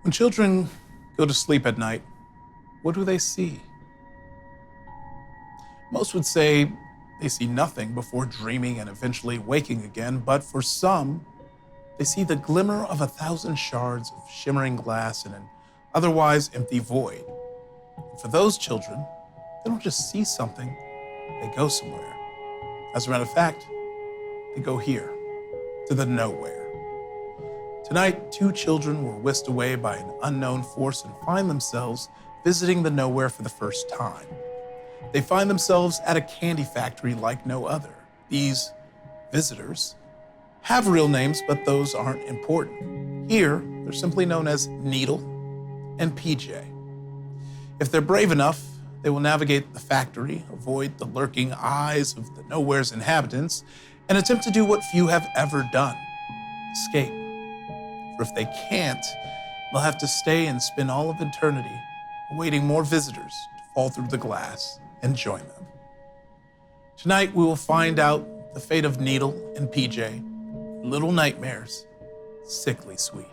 When children go to sleep at night, what do they see? Most would say they see nothing before dreaming and eventually waking again, but for some, they see the glimmer of 1,000 shards of shimmering glass in an otherwise empty void. And for those children, they don't just see something, they go somewhere. As a matter of fact, they go here, to the nowhere. Tonight, 2 children were whisked away by an unknown force and find themselves visiting the nowhere for the first time. They find themselves at a candy factory like no other. These visitors have real names, but those aren't important. Here, they're simply known as Needle and PJ. If they're brave enough, they will navigate the factory, avoid the lurking eyes of the nowhere's inhabitants, and attempt to do what few have ever done: escape. For if they can't, they'll have to stay and spend all of eternity awaiting more visitors to fall through the glass and join them. Tonight, we will find out the fate of Needle and PJ, Little Nightmares, Sickly Sweet.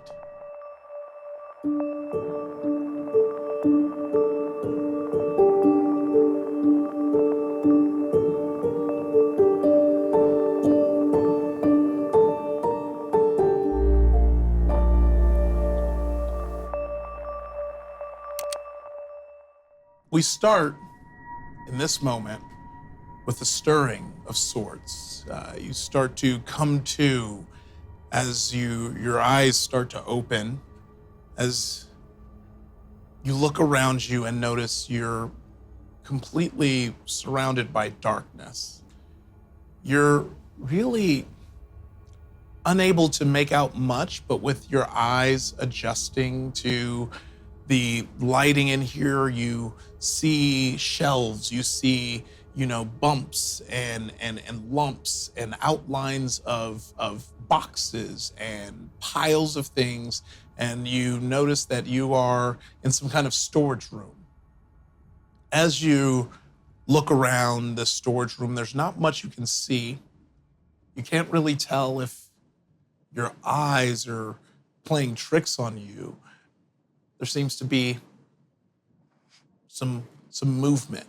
We start in this moment with a stirring of sorts. You start to come to as your eyes start to open, as you look around you and notice you're completely surrounded by darkness. You're really unable to make out much, but with your eyes adjusting to the lighting in here, you see shelves, you see, bumps and lumps and outlines of boxes and piles of things, and you notice that you are in some kind of storage room. As you look around the storage room, there's not much you can see. You can't really tell if your eyes are playing tricks on you. There seems to be some movement.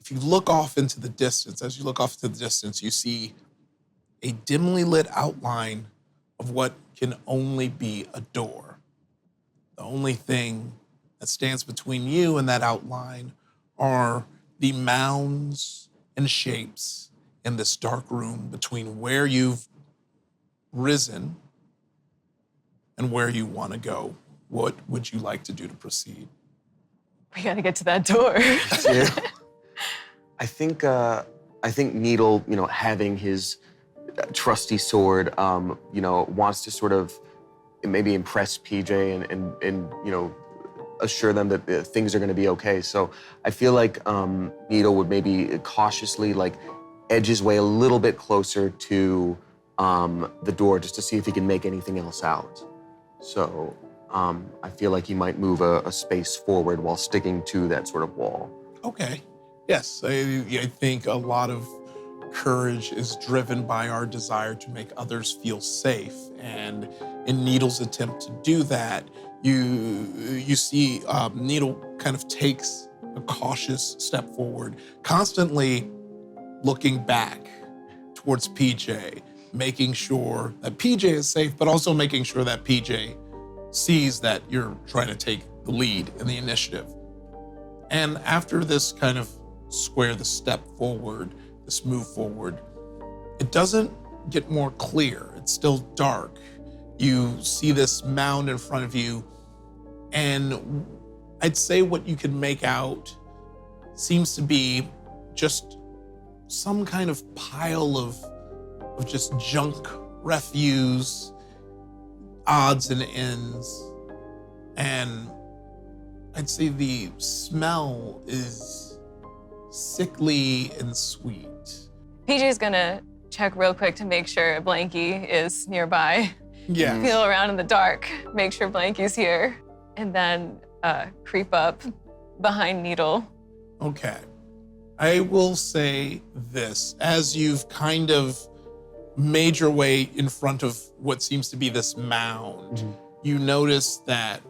If you look off into the distance, as you look off into the distance, you see a dimly lit outline of what can only be a door. The only thing that stands between you and that outline are the mounds and shapes in this dark room between where you've risen and where you want to go. What would you like to do to proceed? We gotta get to that door. Yeah. I think Needle, having his trusty sword, wants to sort of maybe impress PJ and assure them that things are going to be okay. So I feel like Needle would maybe cautiously edge his way a little bit closer to the door just to see if he can make anything else out. So I feel like he might move a space forward while sticking to that sort of wall. Okay. Yes, I think a lot of courage is driven by our desire to make others feel safe. And in Needle's attempt to do that, you see Needle kind of takes a cautious step forward, constantly looking back towards PJ, making sure that PJ is safe, but also making sure that PJ sees that you're trying to take the lead in the initiative. And after this kind of the step forward, this move forward, it doesn't get more clear. It's still dark. You see this mound in front of you, and I'd say what you can make out seems to be just some kind of pile of just junk, refuse, odds and ends. And I'd say the smell is sickly and sweet. PJ's gonna check real quick to make sure Blanky is nearby. Yeah. Feel around in the dark, make sure Blanky's here, and then creep up behind Needle. Okay. I will say this, as you've kind of made your way in front of what seems to be this mound, you notice that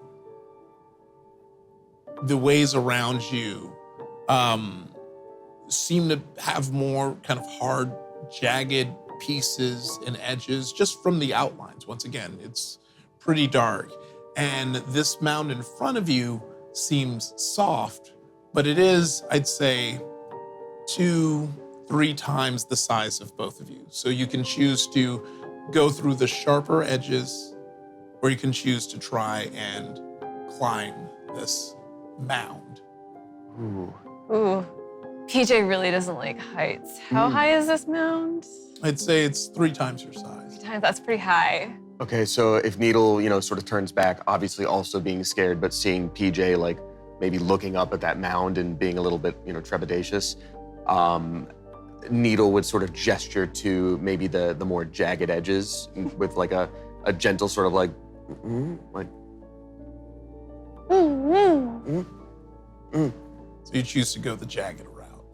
the ways around you seem to have more kind of hard, jagged pieces and edges just from the outlines. Once again, it's pretty dark. And this mound in front of you seems soft, but it is, I'd say, 2-3 times the size of both of you. So you can choose to go through the sharper edges, or you can choose to try and climb this mound. Ooh. PJ really doesn't like heights. How high is this mound? I'd say it's 3 times your size. 3 times, that's pretty high. Okay, so if Needle, sort of turns back, obviously also being scared, but seeing PJ like maybe looking up at that mound and being a little bit, trepidatious, Needle would sort of gesture to maybe the more jagged edges with like a gentle sort of like. So you choose to go the jagged route.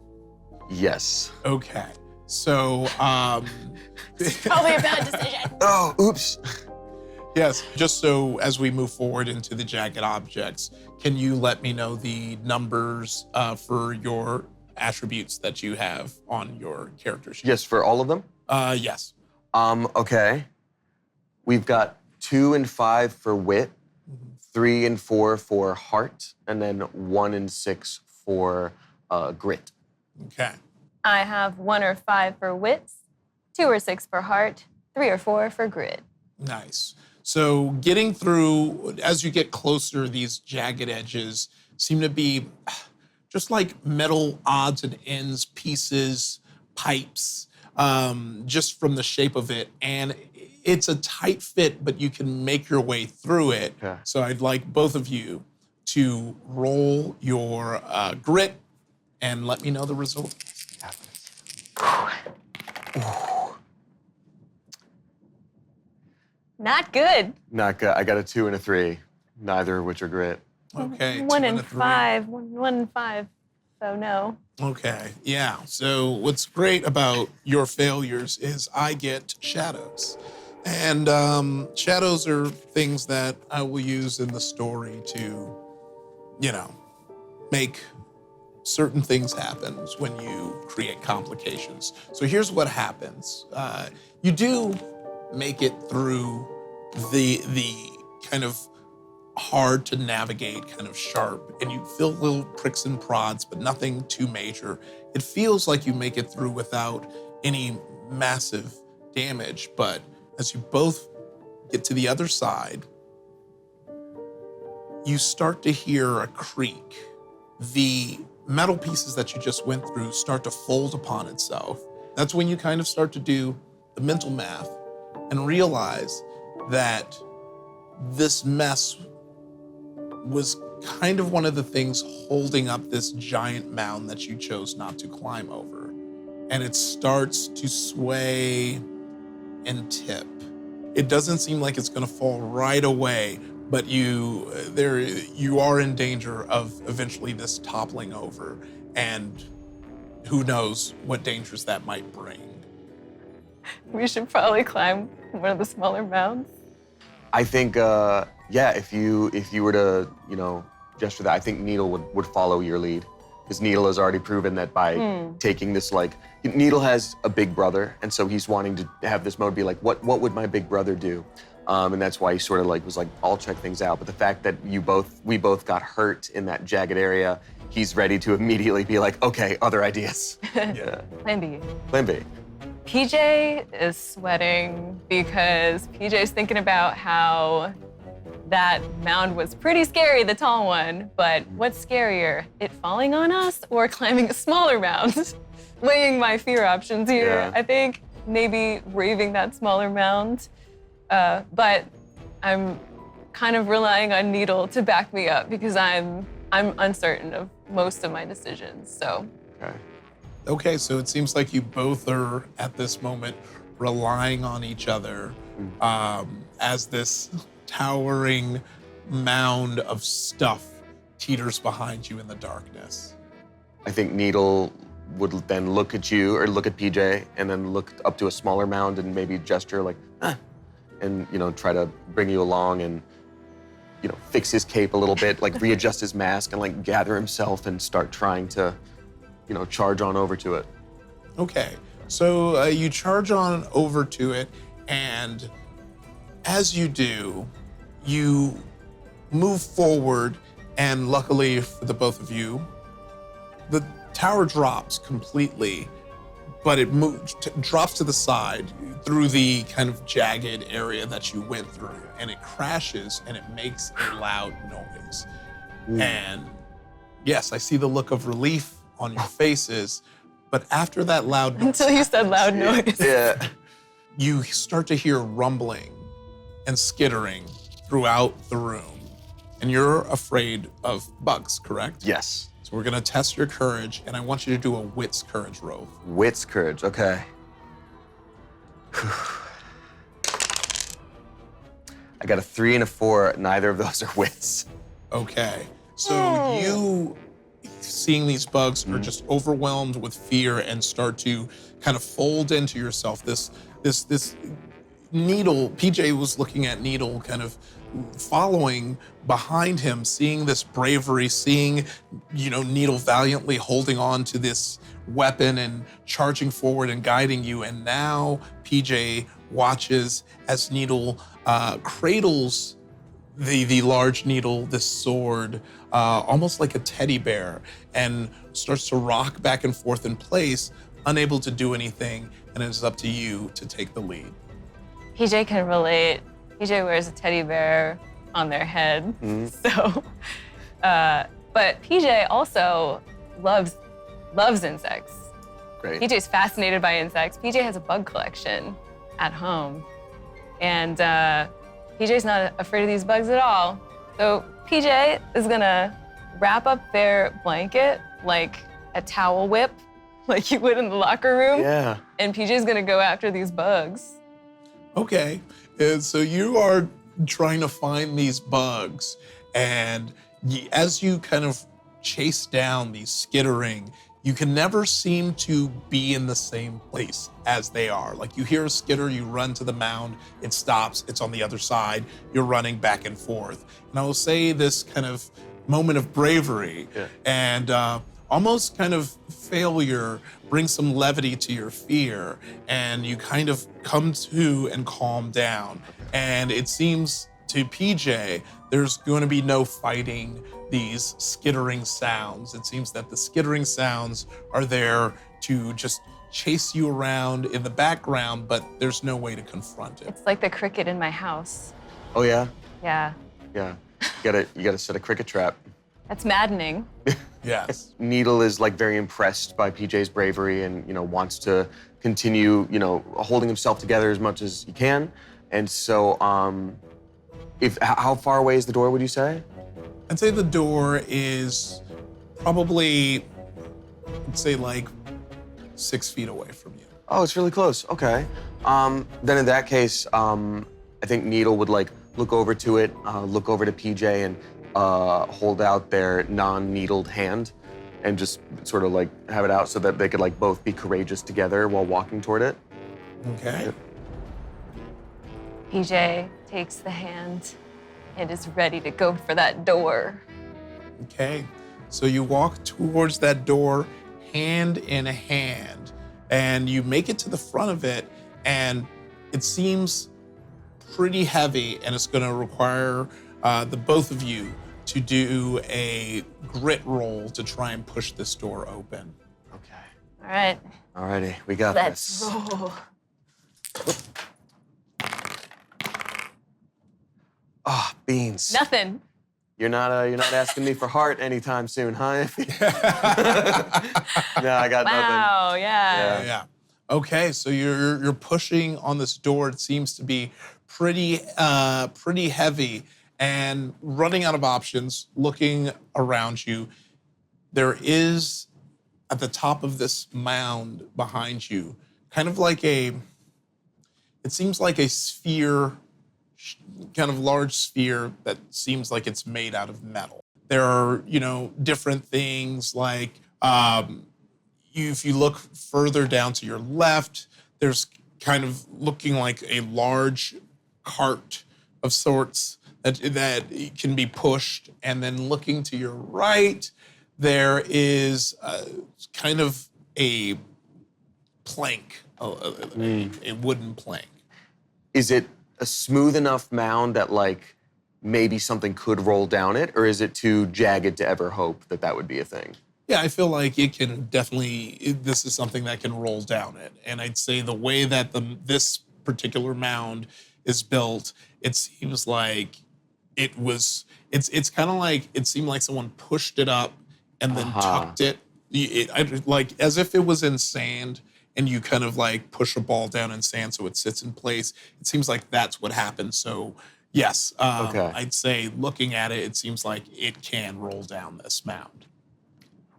Yes. Okay. So, Probably a bad decision. Oh, oops. yes, just so as we move forward into the jagged objects, can you let me know the numbers for your attributes that you have on your character sheet? Yes, for all of them? Yes. Okay. We've got 2 and 5 for wit, 3 and 4 for heart, and then 1 and 6 for grit. Okay. I have 1 or 5 for wits, 2 or 6 for heart, 3 or 4 for grit. Nice. So getting through, as you get closer, these jagged edges seem to be just like metal odds and ends, pieces, pipes, just from the shape of it. And it's a tight fit, but you can make your way through it. Okay. So I'd like both of you to roll your grit and let me know the result. Not good. Not good. I got a 2 and a 3, neither of which are grit. Okay. 1 2 and a 3. 5. 1 and 5. So no. Okay, yeah. So what's great about your failures is I get shadows. And shadows are things that I will use in the story to, make certain things happen when you create complications. So here's what happens. You do make it through the kind of hard to navigate, kind of sharp, and you feel little pricks and prods, but nothing too major. It feels like you make it through without any massive damage, but as you both get to the other side, you start to hear a creak. The metal pieces that you just went through start to fold upon itself. That's when you kind of start to do the mental math and realize that this mess was kind of one of the things holding up this giant mound that you chose not to climb over. And it starts to sway and tip. It doesn't seem like it's gonna fall right away, but you are in danger of eventually this toppling over, and who knows what dangers that might bring. We should probably climb one of the smaller mounds. I think, if you were to, gesture that, I think Needle would follow your lead. Because Needle has already proven that by taking this, Needle has a big brother, and so he's wanting to have this mode be like, what would my big brother do? And that's why he sort of was like, I'll check things out. But the fact that we both got hurt in that jagged area, he's ready to immediately be like, okay, other ideas. Yeah. Plan B. Plan B. PJ is sweating because PJ's thinking about how that mound was pretty scary, the tall one, but what's scarier, it falling on us or climbing a smaller mound? Weighing my fear options here. Yeah. I think maybe braving that smaller mound, but I'm kind of relying on Needle to back me up because I'm uncertain of most of my decisions, so. Okay. Okay, so it seems like you both are at this moment relying on each other as this towering mound of stuff teeters behind you in the darkness. I think Needle would then look at you or look at PJ and then look up to a smaller mound and maybe gesture like, and try to bring you along. And fix his cape a little bit, like readjust his mask and like gather himself and start trying to, charge on over to it. Okay, so you charge on over to it, and as you do, you move forward, and luckily for the both of you, the tower drops completely, but it drops to the side through the kind of jagged area that you went through, and it crashes and it makes a loud noise. And yes, I see the look of relief on your faces, but after that loud noise, Until you said loud noise. Yeah. you start to hear rumbling and skittering throughout the room. And you're afraid of bugs, correct? Yes. So we're gonna test your courage, and I want you to do a wits courage roll. Wits courage, okay. I got a 3 and a 4, neither of those are wits. Okay, so you, seeing these bugs, are just overwhelmed with fear and start to kind of fold into yourself. This Needle, PJ was looking at Needle kind of following behind him, seeing this bravery, seeing, Needle valiantly holding on to this weapon and charging forward and guiding you. And now PJ watches as Needle cradles the large needle, this sword, almost like a teddy bear, and starts to rock back and forth in place, unable to do anything, and it's up to you to take the lead. PJ can relate. PJ wears a teddy bear on their head, so. But PJ also loves insects. Great. PJ's fascinated by insects. PJ has a bug collection at home, and PJ's not afraid of these bugs at all. So PJ is gonna wrap up their blanket like a towel whip, like you would in the locker room. Yeah. And PJ's gonna go after these bugs. Okay, and so you are trying to find these bugs, and as you kind of chase down these skittering, you can never seem to be in the same place as they are. Like you hear a skitter, you run to the mound, it stops, it's on the other side, you're running back and forth. And I will say this kind of moment of bravery and almost kind of failure brings some levity to your fear, and you kind of come to and calm down. And it seems to PJ, there's going to be no fighting these skittering sounds. It seems that the skittering sounds are there to just chase you around in the background, but there's no way to confront it. It's like the cricket in my house. Oh yeah? Yeah, Yeah. You gotta set a cricket trap. that's maddening. Yes. Needle is like very impressed by PJ's bravery and wants to continue holding himself together as much as he can. And so how far away is the door, would you say? I'd say the door is probably, I'd say like 6 feet away from you. Oh, it's really close. Okay. Then in that case, I think Needle would like look over to it, look over to PJ and hold out their non-needled hand and just sort of like have it out so that they could like both be courageous together while walking toward it. Okay. PJ takes the hand and is ready to go for that door. Okay. So you walk towards that door hand in hand, and you make it to the front of it, and it seems pretty heavy, and it's gonna require the both of you to do a grit roll to try and push this door open. Okay. All right, Alrighty, we got let's this. roll. Ah, beans. Nothing. You're not asking me for heart anytime soon, huh? No, I got nothing. Wow, yeah. Yeah. Okay, so you're pushing on this door. It seems to be pretty heavy, and running out of options. Looking around you, there is at the top of this mound behind you, kind of like it seems like a sphere, kind of large sphere that seems like it's made out of metal. There are, different things like, if you look further down to your left, there's kind of looking like a large cart of sorts that can be pushed. And then looking to your right, there is kind of a plank, a wooden plank. Is it a smooth enough mound that like maybe something could roll down it, or is it too jagged to ever hope that that would be a thing? Yeah, I feel like it can definitely, this is something that can roll down it. And I'd say the way that this particular mound is built, it seems like it's kind of like, it seemed like someone pushed it up and then tucked it. Like as if it was in sand and you kind of like push a ball down in sand so it sits in place. It seems like that's what happened. So yes, Okay. I'd say looking at it, it seems like it can roll down this mound.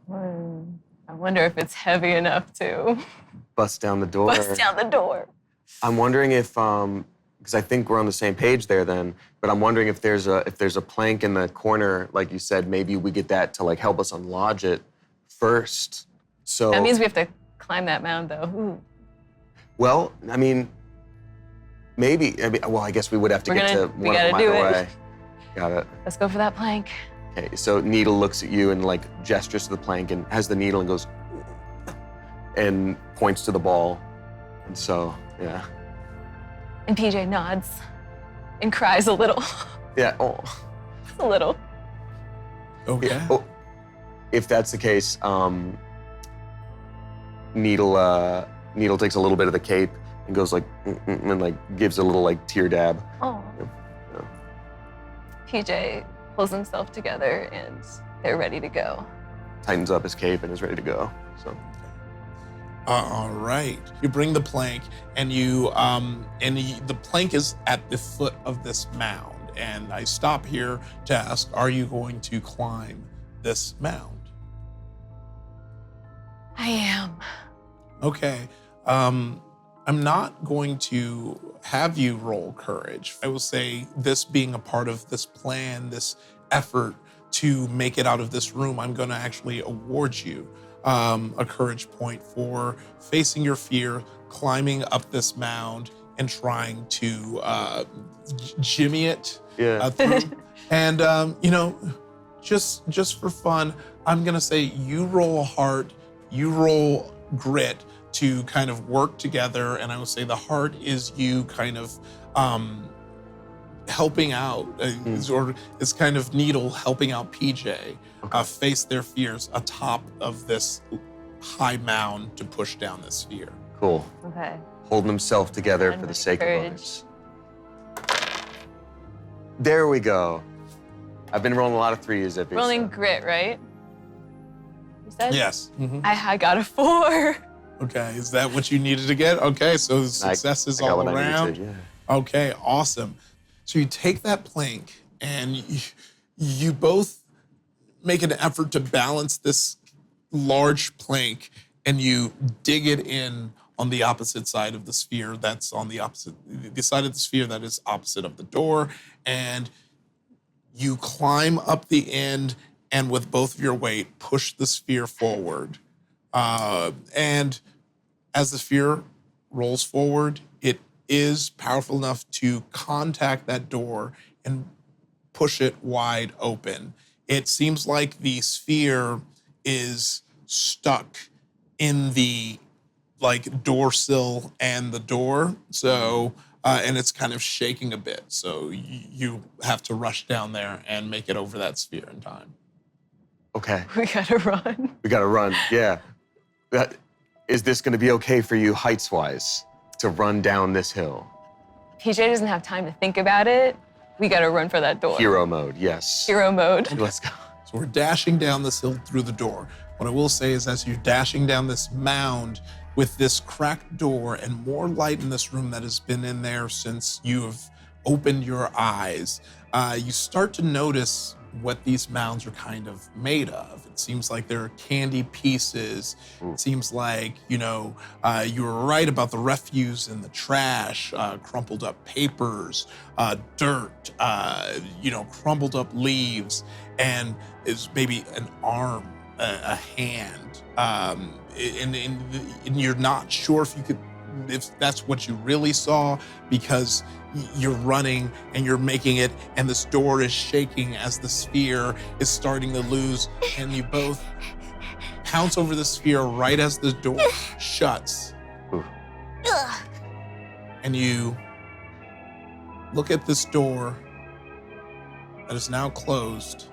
I wonder if it's heavy enough to Bust down the door. bust down the door. I'm wondering if, because I think we're on the same page there then, but I'm wondering if there's a plank in the corner, like you said, maybe we get that to like help us unlodge it first. So That means we have to climb that mound, though. Ooh. well, I mean, maybe. Well, I guess we would have to get to we one gotta mile do it. away. Got it. Let's go for that plank. Okay, so Needle looks at you and like gestures to the plank and has the needle and goes and points to the ball. And so, yeah. And PJ nods and cries a little. Yeah. Oh. Just a little. Okay. Yeah. Oh. If that's the case, Needle takes a little bit of the cape and goes like and like gives a little like tear dab. Oh. Yeah. PJ pulls himself together and they're ready to go. Tightens up his cape and is ready to go. So. All right. You bring the plank, and the plank is at the foot of this mound. And I stop here to ask, are you going to climb this mound? I am. Okay. I'm not going to have you roll courage. I will say this being a part of this plan, this effort to make it out of this room, I'm going to actually award you a courage point for facing your fear, climbing up this mound, and trying to jimmy it through. And just for fun, I'm gonna say you roll heart, you roll grit to kind of work together, and I would say the heart is you kind of helping out, or it's kind of Needle helping out PJ face their fears atop of this high mound to push down this fear. Cool. Okay. Holding himself together And for the my sake courage. of others. There we go. I've been rolling a lot of threes at Rolling grit, right? You said? Yes. Mhm. I got a 4. Okay, is that what you needed to get? Okay, so successes I got all what I needed around. to, yeah. Okay, awesome. So you take that plank and you both make an effort to balance this large plank, and you dig it in on the opposite side of the sphere that's on the side of the sphere that is opposite of the door, and you climb up the end and with both of your weight push the sphere forward. And as the sphere rolls forward, it is powerful enough to contact that door and push it wide open. It seems like the sphere is stuck in the door sill and the door. So, and it's kind of shaking a bit. So you have to rush down there and make it over that sphere in time. Okay. We gotta run. We gotta run, yeah. Is this gonna be okay for you heights-wise to run down this hill? PJ doesn't have time to think about it. We gotta run for that door. Hero mode, yes. Hero mode. Let's go. So we're dashing down this hill through the door. What I will say is as you're dashing down this mound with this cracked door and more light in this room that has been in there since you have opened your eyes, you start to notice what these mounds are kind of made of. It seems like there are candy pieces. It seems like, you were right about the refuse and the trash, crumpled up papers, dirt, crumpled up leaves, and is maybe an arm, a hand. And you're not sure if you could if that's what you really saw, because you're running and you're making it, and this door is shaking as the sphere is starting to lose, and you both pounce over the sphere right as the door shuts. And you look at this door that is now closed.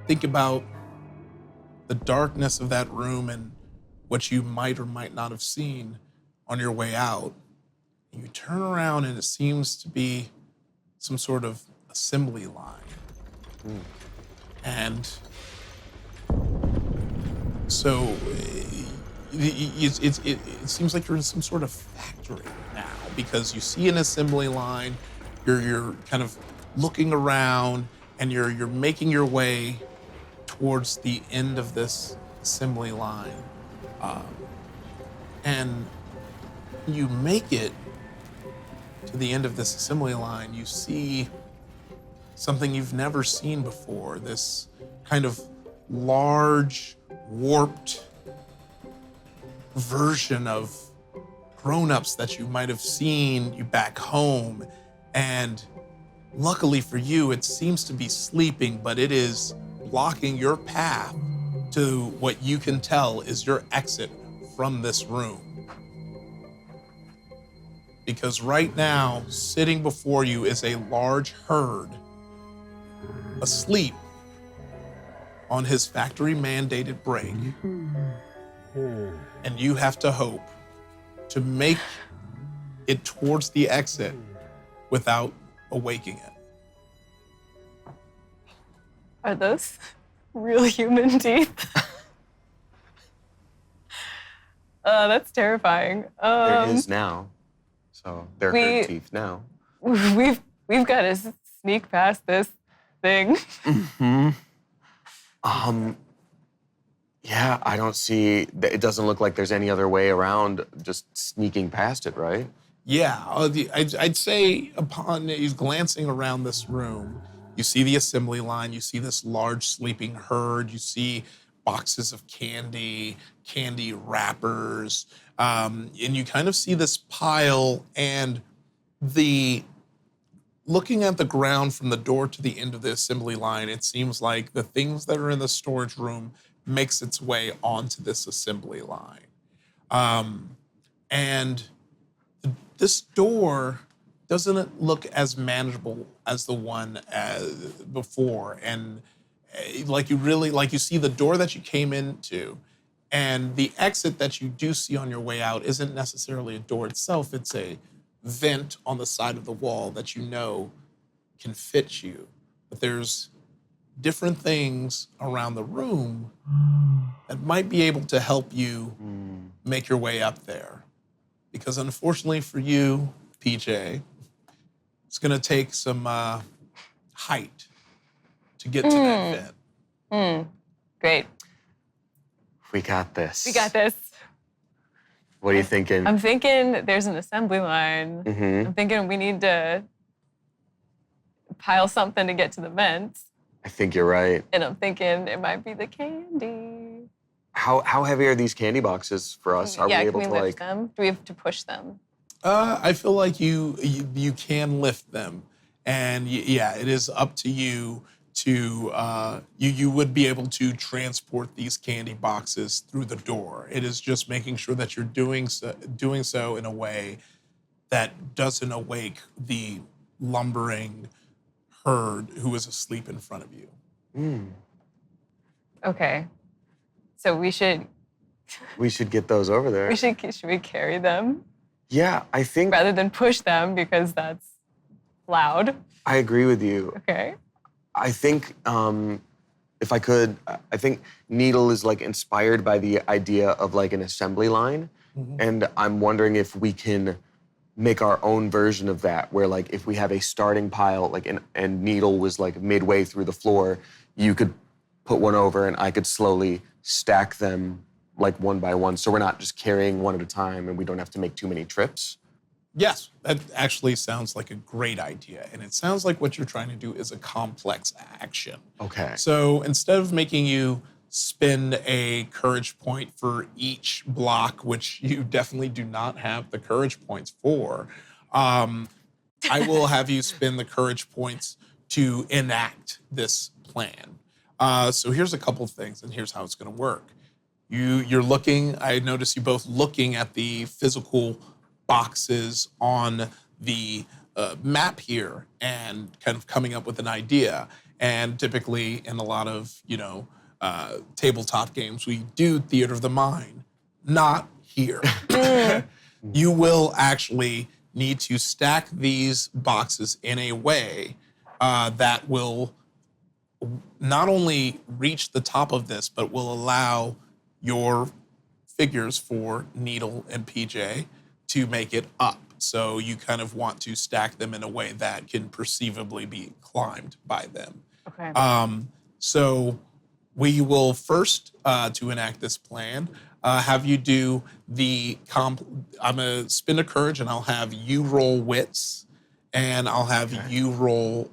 Think about the darkness of that room and what you might or might not have seen on your way out. And you turn around and it seems to be some sort of assembly line. And so it seems like you're in some sort of factory now, because you see an assembly line, you're kind of looking around, and you're making your way towards the end of this assembly line. And you make it to the end of this assembly line, you see something you've never seen before, this kind of large, warped version of grown-ups that you might have seen you back home. And luckily for you, it seems to be sleeping, but it is blocking your path to what you can tell is your exit from this room. Because right now, sitting before you is a large herd asleep on his factory-mandated break. And you have to hope to make it towards the exit without awaking it. Are those real human teeth? That's terrifying. There is now. So they're herd teeth now. We've got to sneak past this thing. Yeah, I don't see, it doesn't look like there's any other way around just sneaking past it, right? Yeah, I'd say upon you glancing around this room, you see the assembly line, you see this large sleeping herd, you see boxes of candy wrappers, and you kind of see this pile, and looking at the ground from the door to the end of the assembly line, it seems like the things that are in the storage room makes its way onto this assembly line. And this door doesn't look as manageable as the one before. And like you see the door that you came into, and the exit that you do see on your way out isn't necessarily a door itself, it's a vent on the side of the wall that you know can fit you. But there's different things around the room that might be able to help you make your way up there. Because unfortunately for you, PJ, it's gonna take some height to get to that vent. Great. We got this. We got this. What are you thinking? I'm thinking there's an assembly line. I'm thinking we need to pile something to get to the vents. I think you're right. And I'm thinking it might be the candy. How heavy are these candy boxes for us? Are we able can to we lift them? Do we have to push them? I feel like you can lift them, and yeah, it is up to you to you would be able to transport these candy boxes through the door. It is just making sure that you're doing so in a way that doesn't awake the lumbering herd who is asleep in front of you. Okay. So we should get those over there. should we carry them? Yeah, I think Rather than push them because that's loud. I agree with you. Okay. I think if I could, I think Needle is like inspired by the idea of like an assembly line. And I'm wondering if we can make our own version of that, where like if we have a starting pile, like and Needle was like midway through the floor, you could put one over and I could slowly stack them like one by one. So we're not just carrying one at a time and we don't have to make too many trips. Yes, that actually sounds like a great idea. And it sounds like what you're trying to do is a complex action. Okay. So instead of making you spend a courage point for each block, which you definitely do not have the courage points for. I will have you spend the courage points to enact this plan. So here's a couple of things, and here's how it's going to work. You're looking, I notice you both looking at the physical boxes on the map here and kind of coming up with an idea. And typically in a lot of, tabletop games, we do theater of the mind. Not here. You will actually need to stack these boxes in a way that will not only reach the top of this, but will allow your figures for Needle and PJ to make it up. So you kind of want to stack them in a way that can perceivably be climbed by them. Okay. So we will first, to enact this plan, have you do the I'm gonna spin a courage, and I'll have you roll wits, and I'll have you roll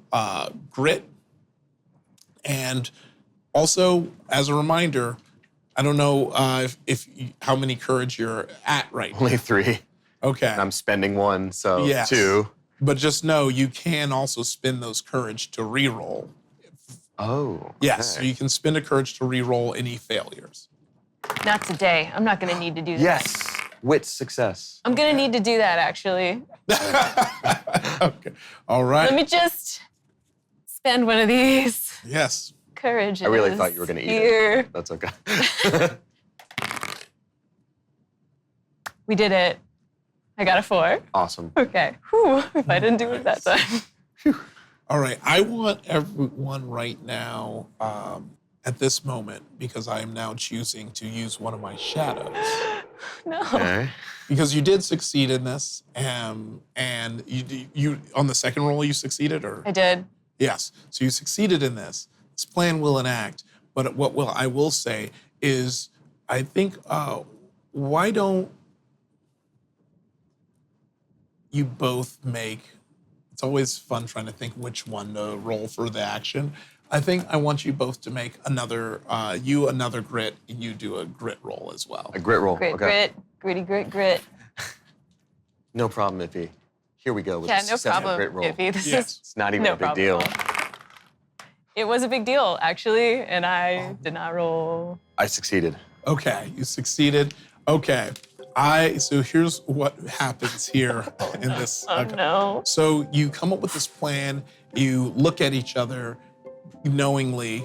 grit. And also, as a reminder, I don't know if how many courage you're at right now. Only 3. Okay. And I'm spending 1, so Yes. 2. But just know you can also spend those courage to re-roll. Oh. Okay. Yes, so you can spend a courage to re-roll any failures. Not today. I'm not gonna need to do that. Yes. Wit success. I'm gonna need to do that actually. Okay. All right. Let me just spend one of these Yes. courages. I really thought you were gonna eat here. it. That's okay. We did it. I got a 4. Awesome. Okay. Whew, if I didn't do it that time. All right. I want everyone right now, at this moment, because I am now choosing to use one of my shadows. No. Okay. Because you did succeed in this, and you on the second roll you succeeded, or I did. yes. So you succeeded in this. This plan will enact. But I will say is, I think, why don't you both make? It's always fun trying to think which one to roll for the action. I think I want you both to make another grit, and you do a grit roll as well. A grit roll. Grit, okay. grit, gritty, grit, grit. No problem, Ify. Here we go with Yeah, the no successful problem, grit roll. Ify. This Yes. is It's not even no a big problem deal. at all. It was a big deal, actually, and I did not roll. I succeeded. Okay, you succeeded. Okay, so here's what happens here in this. Oh no. So you come up with this plan. You look at each other knowingly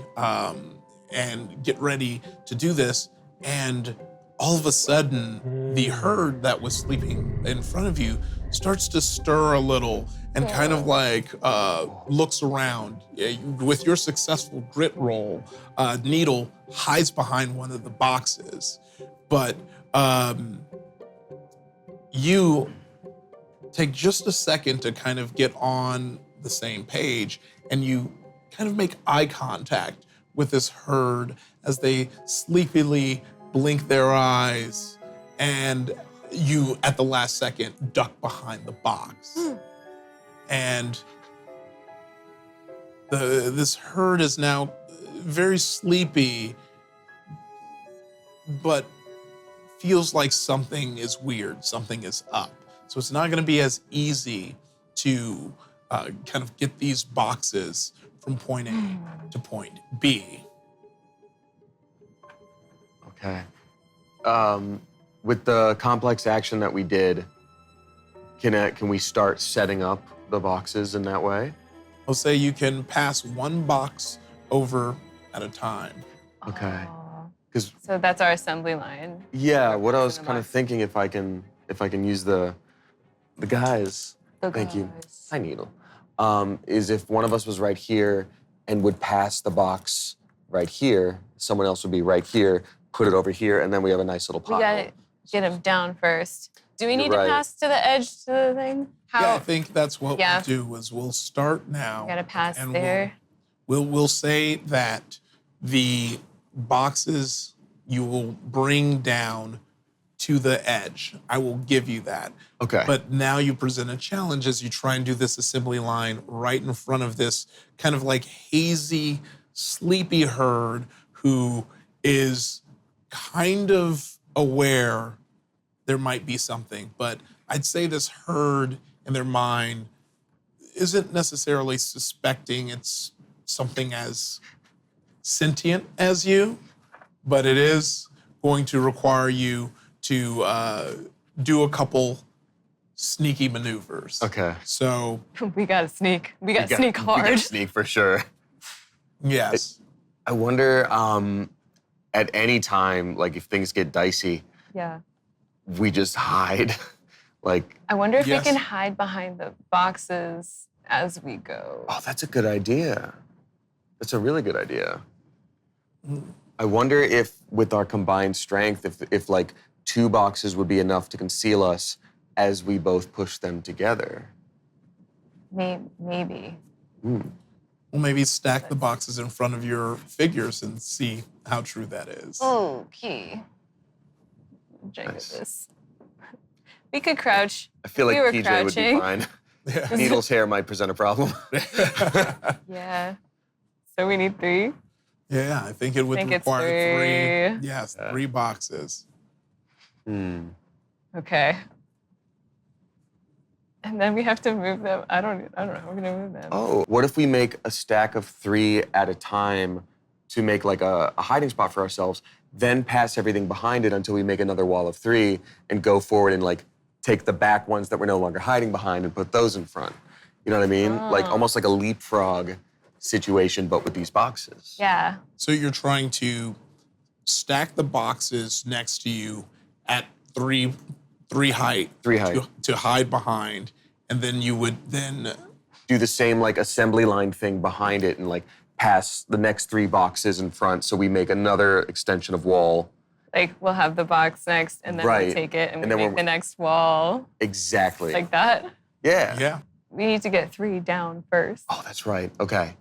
and get ready to do this. And all of a sudden, the herd that was sleeping in front of you starts to stir a little and kind of like looks around. With your successful grit roll, Needle hides behind one of the boxes. But you take just a second to kind of get on the same page, and you kind of make eye contact with this herd as they sleepily blink their eyes, and you, at the last second, duck behind the box. And this herd is now very sleepy, but feels like something is weird, something is up. So it's not gonna be as easy to kind of get these boxes from point A to point B. Okay. With the complex action that we did, can we start setting up the boxes in that way? I'll say you can pass one box over at a time. Okay. Oh. 'Cause So that's our assembly line. yeah, what I was the kind of box. thinking if I can use the guys. The Thank you. guys. Hi, Needle. Is if one of us was right here and would pass the box right here, someone else would be right here, put it over here, and then we have a nice little We pile. gotta get him down first. Do we You're need to right. pass to the edge to the thing? How? Yeah, I think that's what Yeah. we'll do is we'll start now. Gotta pass and there. We'll say that the boxes you will bring down to the edge. I will give you that. Okay. But now you present a challenge as you try and do this assembly line right in front of this kind of like hazy, sleepy herd who is kind of aware there might be something, but I'd say this herd in their mind isn't necessarily suspecting it's something as sentient as you, but it is going to require you to do a couple sneaky maneuvers. Okay. So We gotta sneak. We gotta sneak hard. We gotta sneak for sure. yes. I wonder, at any time, like if things get dicey, Yeah. we just hide. Like, I wonder if Yes. we can hide behind the boxes as we go. oh, that's a good idea. That's a really good idea. I wonder if with our combined strength, if like 2 boxes would be enough to conceal us as we both push them together. Maybe. Well, maybe stack the boxes in front of your figures and see how true that is. Okay. Drink Nice. this. We could crouch. I feel like We were PJ would be crouching. fine. Yeah. Needle's hair might present a problem. Yeah. So we need 3. Yeah, I think it would Think it's require 3. 3. Yes, Yeah. 3 boxes. Okay. And then we have to move them. I don't know how we're gonna move them. Oh, what if we make a stack of 3 at a time to make like a hiding spot for ourselves, then pass everything behind it until we make another wall of 3 and go forward and like take the back ones that we're no longer hiding behind and put those in front. You know what I mean? Like almost like a leapfrog situation, but with these boxes. Yeah. So you're trying to stack the boxes next to you at 3 height. 3 height. To hide behind, and then you would then Do the same like assembly line thing behind it and like pass the next 3 boxes in front so we make another extension of wall. Like we'll have the box next, and then Right. we take it and, And we then make we're- the next wall Exactly. like that. Yeah. yeah. We need to get 3 down first. Oh, that's right. Okay.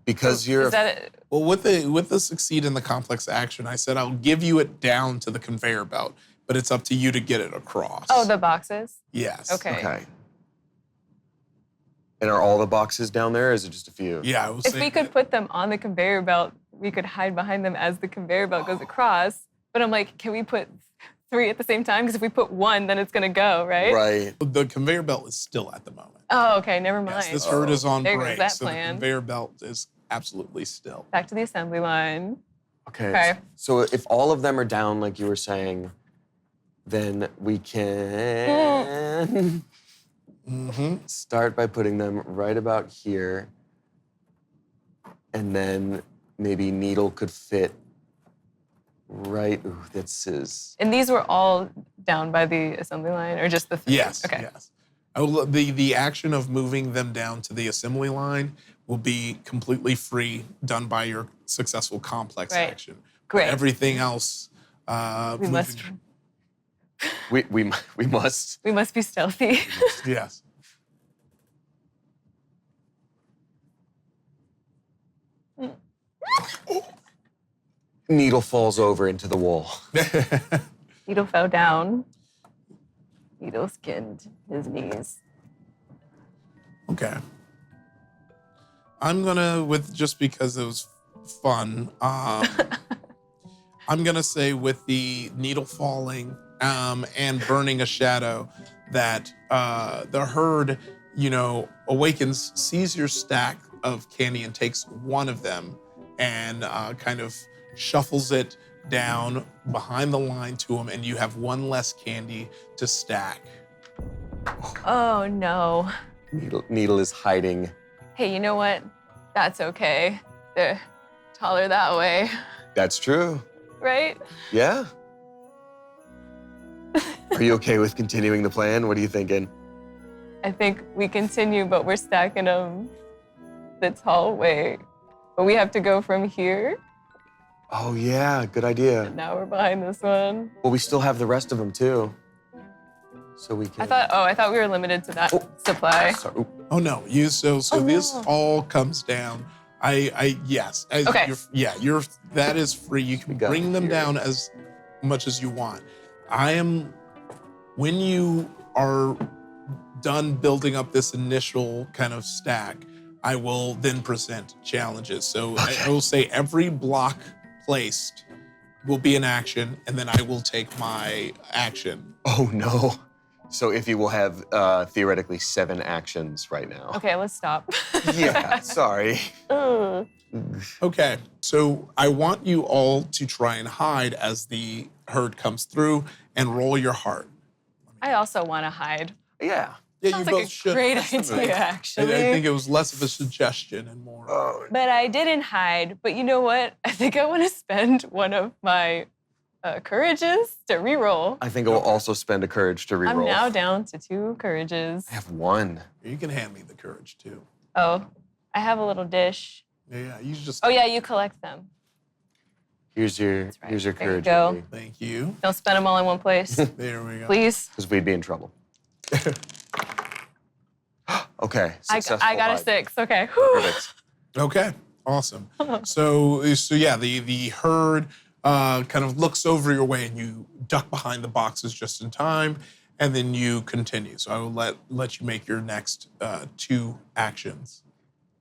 Because you're Is that it? Well, with the succeed in the complex action, I said I'll give you it down to the conveyor belt, but it's up to you to get it across. Oh, the boxes? yes. Okay. okay. And are all the boxes down there, or is it just a few? Yeah, I was If saying we could that- put them on the conveyor belt, we could hide behind them as the conveyor belt goes across. But I'm like, can we put 3 at the same time? Because if we put 1, then it's gonna go, right? Right. the conveyor belt is still at the moment. Oh, okay, never mind. Yes, this herd is on There goes break, that so plan. the conveyor belt is absolutely still. Back to the assembly line. Okay. Okay. So if all of them are down, like you were saying, then we can start by putting them right about here. And then maybe Needle could fit right. Ooh, this is. And these were all down by the assembly line, or just the 3? Yes. Okay. Yes. The action of moving them down to the assembly line will be completely free, done by your successful complex Right. action. Great. Everything else. We must. We must. We must be stealthy. Yes. Needle falls over into the wall. Needle fell down. Needle skinned his knees. Okay. I'm gonna, just because it was fun, I'm gonna say with the needle falling and burning a shadow, that the herd, awakens, sees your stack of candy and takes one of them and kind of shuffles it down behind the line to him, and you have one less candy to stack. Oh no. Needle is hiding. Hey, you know what? That's okay. They're taller that way, That's true. right? Yeah. Are you okay with continuing the plan? What are you thinking? I think we continue, but we're stacking them the tall way. But we have to go from here. Oh, yeah, good idea. Now we're behind this one. Well, we still have the rest of them, too. So we can... I thought we were limited to that Oh. supply. Sorry. Ooh, Oh no! This no. all comes down. Yes. Okay. That is free. You can We got bring it them here. down as much as you want. When you are done building up this initial kind of stack, I will then present challenges. So I will say every block placed will be an action, and then I will take my action. Oh no. So Ify will have theoretically 7 actions right now. Okay, let's stop. Yeah, sorry. Ugh. Okay, so I want you all to try and hide as the herd comes through and roll your heart. I also want to hide. Yeah. Yeah, Sounds you like both a should. great That's the idea, thing. actually. I think it was less of a suggestion and more. Oh, But I didn't hide. But you know what? I think I want to spend one of my courages to reroll. I think I will also spend a courage to reroll. I'm now down to 2 courages. I have 1. You can hand me the courage too. Oh, I have a little dish. Yeah, you just. Oh yeah, you collect them. Here's your right. here's your There you courage. go. Thank you. Don't spend them all in one place, There we go. please. Because we'd be in trouble. Okay. I Successful got a hide. 6. Okay. Whew. Perfect. Okay, awesome. So yeah, the herd kind of looks over your way, and you duck behind the boxes just in time, and then you continue. So I will let you make your next 2 actions.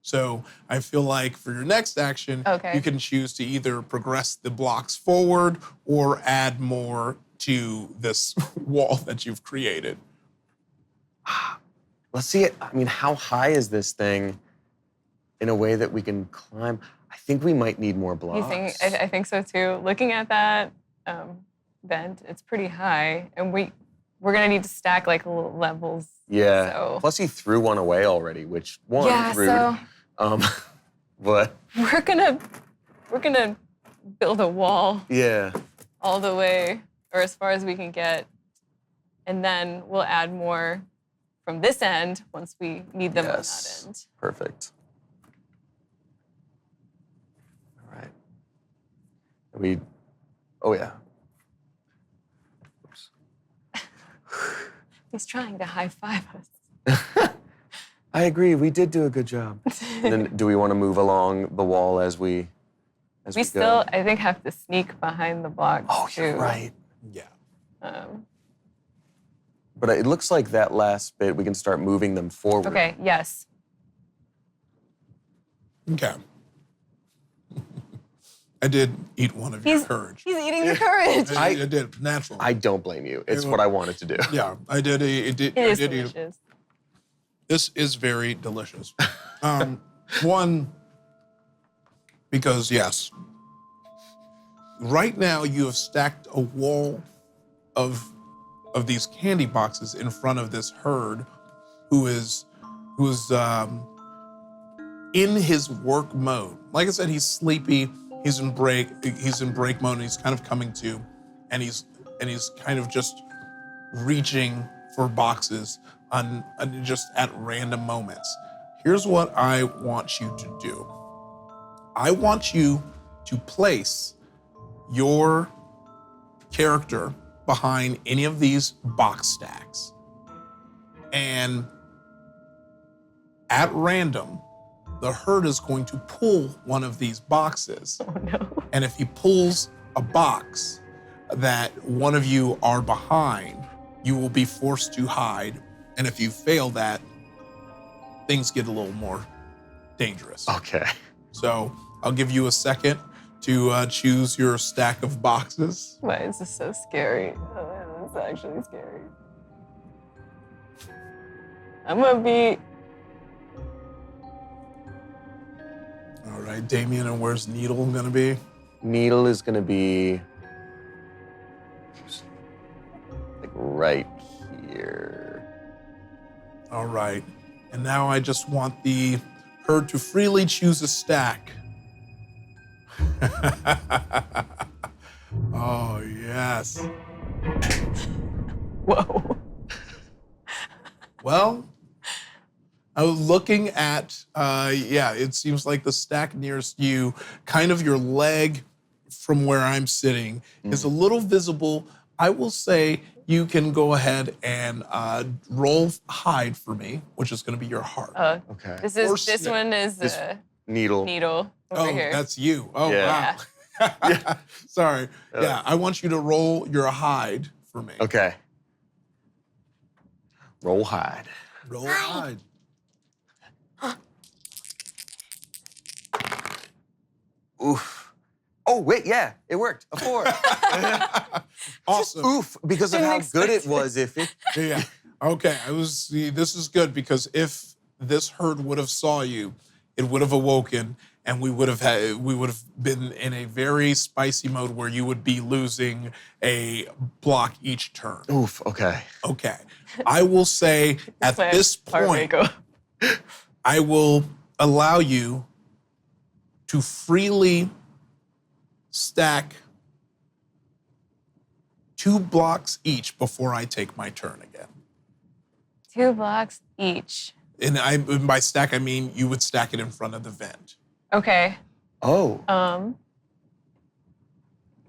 So I feel like for your next action, Okay. you can choose to either progress the blocks forward or add more to this wall that you've created. Let's see it. I mean, how high is this thing in a way that we can climb? I think we might need more blocks. You think? I think so too. Looking at that vent, it's pretty high, and we're gonna need to stack like little levels. Yeah. So. Plus, he threw one away already, which one Yeah. rude. So But we're gonna build a wall yeah. all the way, or as far as we can get, and then we'll add more from this end once we need them Yes. on that end. Perfect. All right. Oh yeah. Oops. He's trying to high five us. I agree. We did do a good job. And then, do we want to move along the wall as we We go? still, I think, have to sneak behind the blocks Oh, too. you're right. Yeah. But it looks like that last bit we can start moving them forward. Okay. Yes. Okay. I did eat one of your courage. He's eating the courage. I did, natural. I don't blame you. It's what I wanted to do. Yeah, I did. It is I did eat. delicious. This is very delicious. One, because yes, right now you have stacked a wall of these candy boxes in front of this herd, who is in his work mode. Like I said, he's sleepy. He's in break mode, and he's kind of coming to, and he's kind of just reaching for boxes on just at random moments. Here's what I want you to do. I want you to place your character behind any of these box stacks. And at random, the herd is going to pull one of these boxes. Oh no. And if he pulls a box that one of you are behind, you will be forced to hide. And if you fail that, things get a little more dangerous. Okay. So I'll give you a second to choose your stack of boxes. Why is this so scary? Oh, this is actually scary. I'm gonna be. All right, Damien, and where's Needle gonna be? Needle is going to be like right here. All right, and now I just want the herd to freely choose a stack. Oh, yes. Whoa. Well, I was looking at, it seems like the stack nearest you, kind of your leg from where I'm sitting, is a little visible. I will say you can go ahead and roll hide for me, which is going to be your heart. Okay. This Or this one is Needle. needle over Oh, here. that's you. Oh, Yeah. wow. Sorry. Yeah, I want you to roll your hide for me. Okay. Roll hide. Roll hide. Oof. Oh, Oh, wait, yeah, it worked. A 4. Awesome. Oof, because of Didn't how good it expect was. If it, Yeah. Okay. This is good because if this herd would have saw you, it would have awoken, and we would have been in a very spicy mode where you would be losing a block each turn. oof, okay. Okay. I will say at My this heart rate point, go. I will allow you to freely stack 2 blocks each before I take my turn again. 2 blocks each. And by stack, I mean you would stack it in front of the vent. Okay. Oh,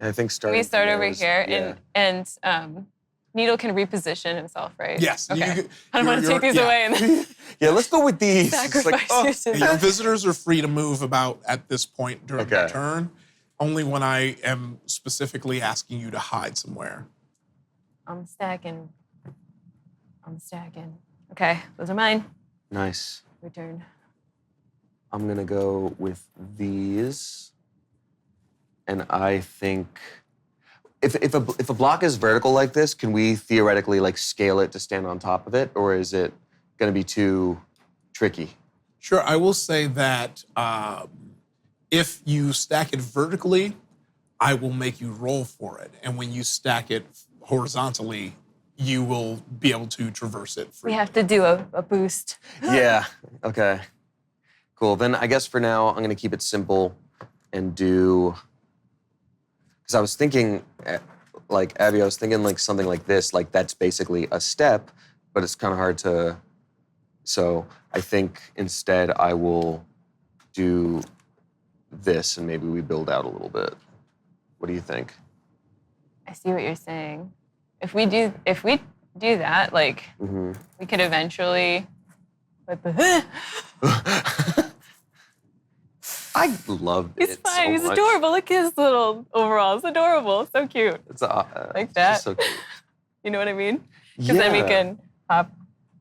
I think Can starting we start from over there is- here? yeah. And Needle can reposition himself, right? Yes. Okay. you- I don't want to you're- take these yeah. away and then Yeah, let's go with these. It's like, sacrifice oh. you to And your that. visitors are free to move about at this point during the Okay. turn, only when I am specifically asking you to hide somewhere. I'm stacking. Okay, those are mine. Nice. Return. I'm gonna go with these, and I think if a block is vertical like this, can we theoretically like scale it to stand on top of it, or is it gonna be too tricky? Sure, I will say that if you stack it vertically, I will make you roll for it. And when you stack it horizontally, you will be able to traverse it We freely. have to do a boost. Yeah. Okay. Cool. Then I guess for now I'm gonna keep it simple and do. Because I was thinking, like Abby, I was thinking like something like this. Like that's basically a step, but it's kind of hard to. So I think instead I will do this, and maybe we build out a little bit. What do you think? I see what you're saying. If we do that, like Mm-hmm. we could eventually put the I love it. He's fine. So He's much. adorable. Look at his little overalls. Adorable. So cute. It's Like it's that. just so cute. You know what I mean? Because then we Yeah. can hop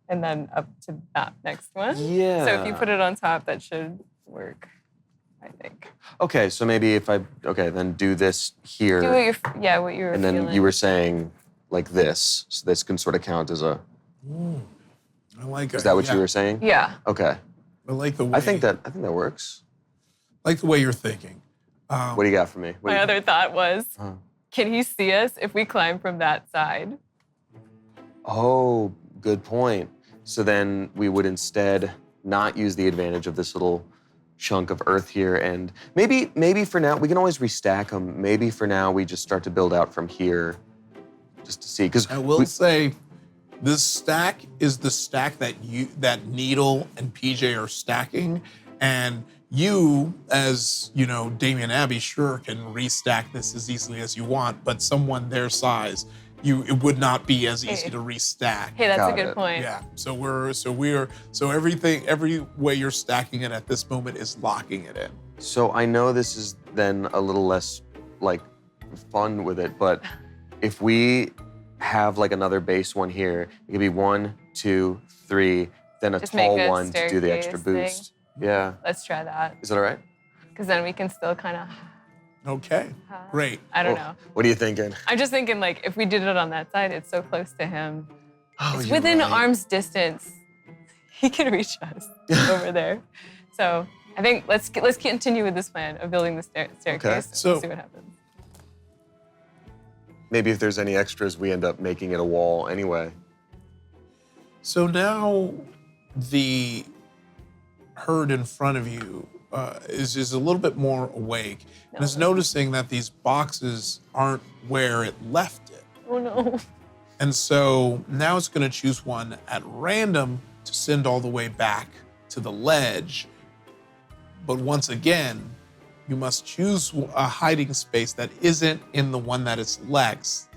and then up to that next one. Yeah. So if you put it on top, that should work, I think. Okay, so maybe if then do this here. Do what what you were and then feeling. you were saying like this, so this can sort of count as a. I like it. Is that what you were saying? Yeah. Okay, I like the way. I think that works. I like the way you're thinking. What do you got for me? What do My you- other thought was, Huh. can he see us if we climb from that side? Oh, good point. So then we would instead not use the advantage of this little chunk of earth here, and maybe for now we can always restack them. Maybe for now we just start to build out from here, just to see. Because I will say, this stack is the stack that Needle and PJ are stacking, and you, as you know, Damien Abbey, sure can restack this as easily as you want, but someone their size, it would not be as easy to restack. Hey, that's Got a good it. point. Yeah. So every way you're stacking it at this moment is locking it in. So I know this is then a little less like fun with it, but if we have like another base one here, it could be 1, 2, 3, then a Just make tall a one to do the extra staircase boost. Yeah. Let's try that. Is that all right? Because then we can still kind of, Okay. Great. I don't Oh, know. What are you thinking? I'm just thinking like if we did it on that side, it's so close to him. Oh, It's you're within right. arm's distance. He can reach us over there. So I think let's continue with this plan of building the staircase. So- And see what happens. Maybe if there's any extras, we end up making it a wall anyway. So now the herd in front of you is a little bit more awake and is noticing that these boxes aren't where it left it. Oh no. And so now it's going to choose one at random to send all the way back to the ledge. But once again, you must choose a hiding space that isn't in the one that it selects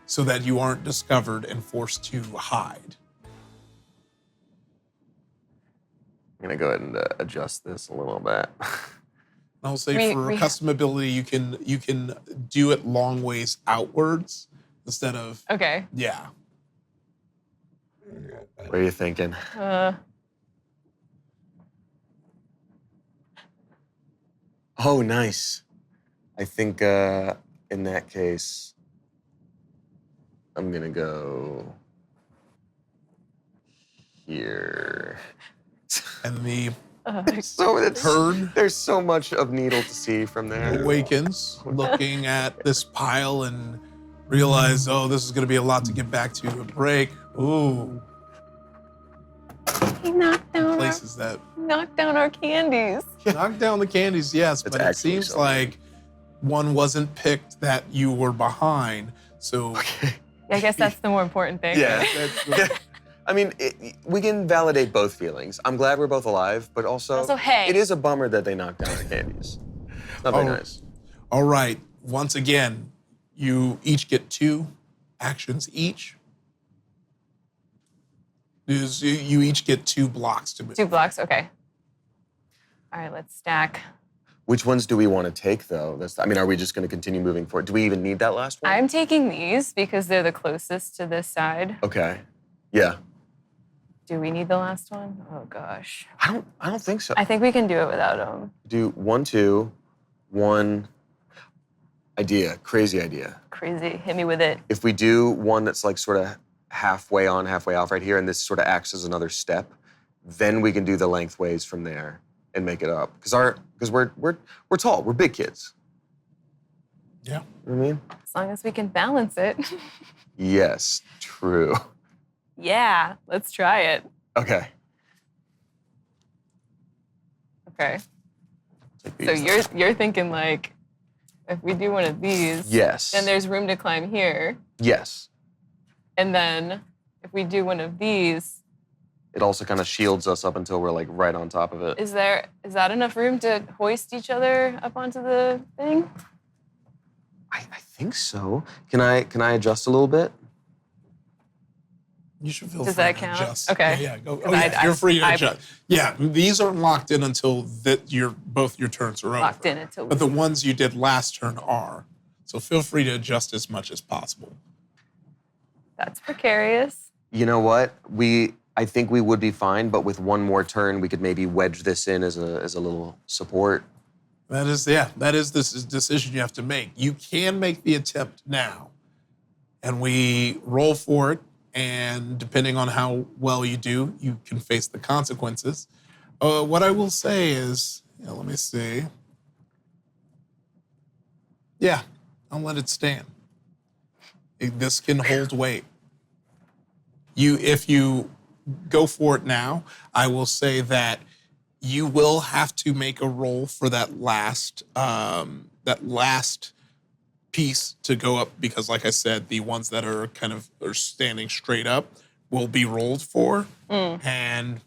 so that you aren't discovered and forced to hide. I'm gonna go ahead and adjust this a little bit. I'll say for custom ability, you can do it long ways outwards instead of, Okay. yeah. What are you thinking? Oh, nice. I think in that case, I'm gonna go here. And the There's so much of Needle to see from there. awakens, looking at this pile and realize, oh, this is going to be a lot to get back to a break. Ooh, He knocked down places that our candies. knock down the candies, yes, It's but it actually seems so like one wasn't picked that you were behind. So Yeah, I guess that's the more important thing. Yeah. that's I mean, we can validate both feelings. I'm glad we're both alive, but also, hey. it is a bummer that they knocked down our candies. Not very nice. all right. Once again, you each get 2 actions each. You each get 2 blocks to move. 2 blocks, okay. All right, let's stack. Which ones do we want to take, though? Are we just going to continue moving forward? Do we even need that last one? I'm taking these because they're the closest to this side. Okay. Yeah. Do we need the last one? Oh gosh. I don't think so. I think we can do it without them. Do 1, 2, 1. Idea, crazy idea. Crazy, hit me with it. If we do one that's like sort of halfway on, halfway off right here, and this sort of acts as another step, then we can do the lengthways from there and make it up. Because we're tall, we're big kids. Yeah. You know what I mean? As long as we can balance it. Yes, true. Yeah, let's try it. Okay. Okay. Take So these. you're thinking like, if we do one of these, Yes. then there's room to climb here. Yes. And then if we do one of these, It also kind of shields us up until we're like right on top of it. is that enough room to hoist each other up onto the thing? I think so. Can I adjust a little bit? You should feel Does free that to count? adjust. Okay. Yeah, go. 'Cause Oh, yeah, I- you're free to I- adjust. Yeah, these aren't locked in until both your turns are over. Locked in until we But the ones you did last turn are. So feel free to adjust as much as possible. That's precarious. You know what? I think we would be fine, but with one more turn, we could maybe wedge this in as a little support. That is the decision you have to make. You can make the attempt now, and we roll for it. And depending on how well you do, you can face the consequences. What I will say is, let me see. Yeah, I'll let it stand. This can hold weight. If you go for it now, I will say that you will have to make a roll for that last piece to go up, because like I said, the ones that are are standing straight up will be rolled for. And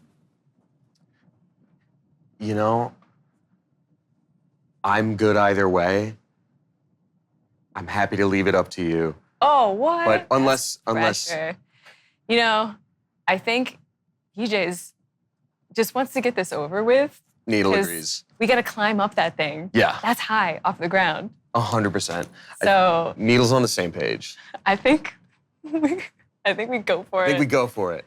I'm good either way. I'm happy to leave it up to you. Oh, what? But unless Pressure. I think PJ's just wants to get this over with. Needle 'cause agrees. We got to climb up that thing. Yeah. That's high off the ground. 100%. So Needle's on the same page. I think we go for I it. think we go for it.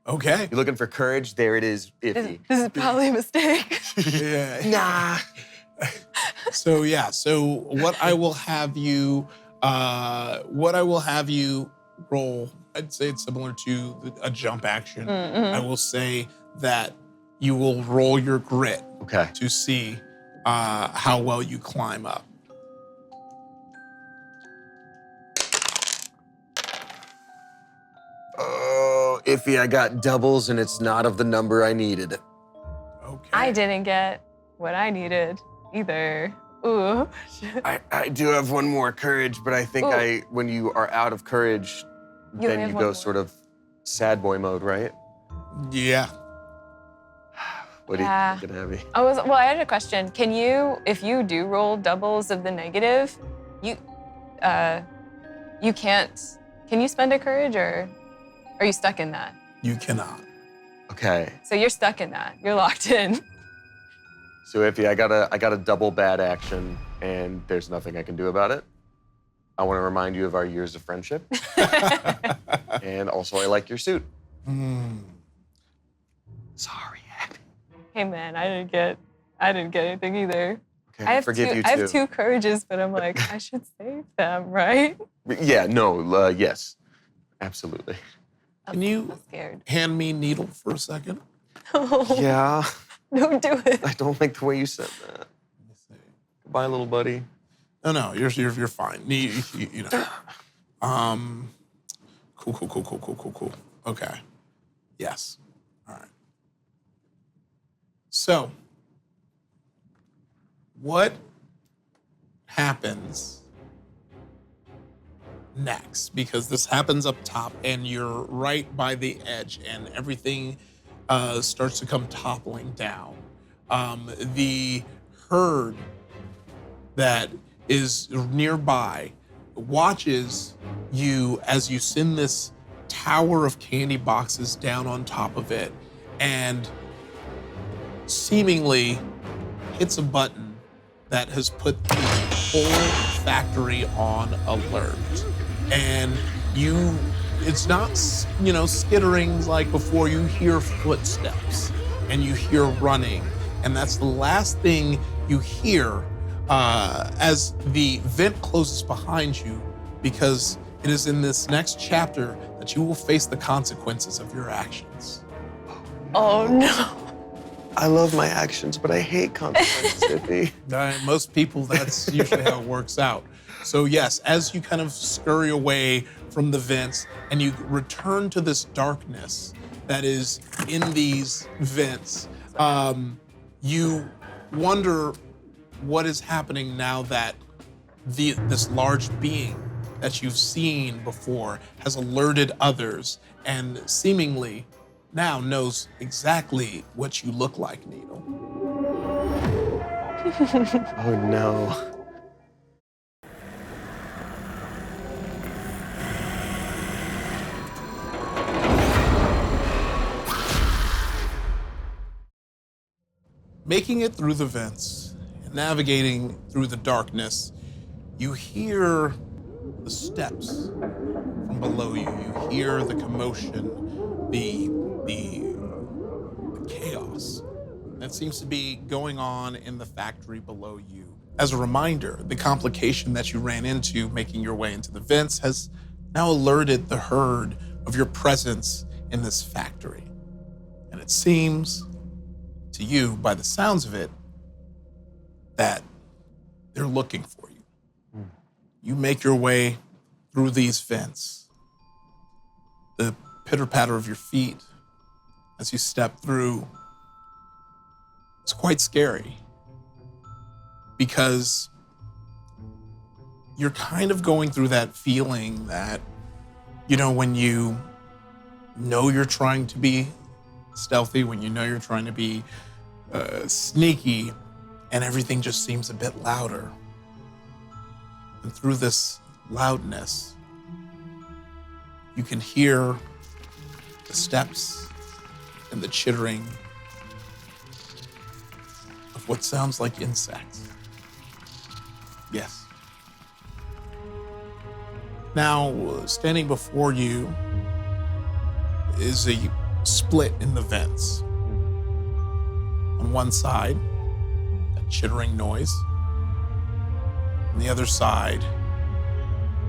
okay. You're looking for courage? There it is, Ify. This is probably a mistake. Yeah. Nah. So what I will have you roll, I'd say it's similar to a jump action. I will say that you will roll your grit Okay. to see how well you climb up. Oh, Ify, I got doubles and it's not of the number I needed. Okay. I didn't get what I needed either. Ooh. I do have one more courage, but I think Ooh. when you are out of courage, You then have you one go more. sort of sad boy mode, right? Yeah. What do Yeah. you think, Heavy? I had a question. Can you, if you do roll doubles of the negative, you can't, can you spend a courage, or are you stuck in that? You cannot. Okay. So you're stuck in that. You're locked in. So Ify, I got a double bad action, and there's nothing I can do about it. I want to remind you of our years of friendship, and also I like your suit. Sorry, Abby. Hey man, I didn't get anything either. Okay, I have forgive two. you I too. have 2 courages, but I'm like, I should save them, right? Yeah, no, yes, absolutely. Can you I'm scared. hand me Needle for a second? Yeah, Don't do it. I don't like the way you said that. Let me see. Goodbye, little buddy. No, you're fine. You know. Cool. Okay. Yes. All right. So, what happens next? Because this happens up top, and you're right by the edge, and everything starts to come toppling down. The herd that is nearby watches you as you send this tower of candy boxes down on top of it, and seemingly hits a button that has put the whole factory on alert. And it's not, skitterings like before. You hear footsteps and you hear running, and that's the last thing you hear as the vent closes behind you, because it is in this next chapter that you will face the consequences of your actions. Oh no. I love my actions, but I hate consequences, Ify. Most people, that's usually how it works out. So yes, as you kind of scurry away from the vents and you return to this darkness that is in these vents, you wonder what is happening now that this large being that you've seen before has alerted others and seemingly now knows exactly what you look like, Needle. Oh no. Making it through the vents, and navigating through the darkness, you hear the steps from below you. You hear the commotion, the chaos that seems to be going on in the factory below you. As a reminder, the complication that you ran into making your way into the vents has now alerted the herd of your presence in this factory. And it seems to you, by the sounds of it, that they're looking for you. You make your way through these vents. The pitter-patter of your feet as you step through, it's quite scary, because you're kind of going through that feeling that, when you know you're trying to be stealthy, when you know you're trying to be sneaky, and everything just seems a bit louder. And through this loudness, you can hear the steps and the chittering of what sounds like insects. Yes. Now, standing before you is a split in the vents. On one side, that chittering noise. On the other side,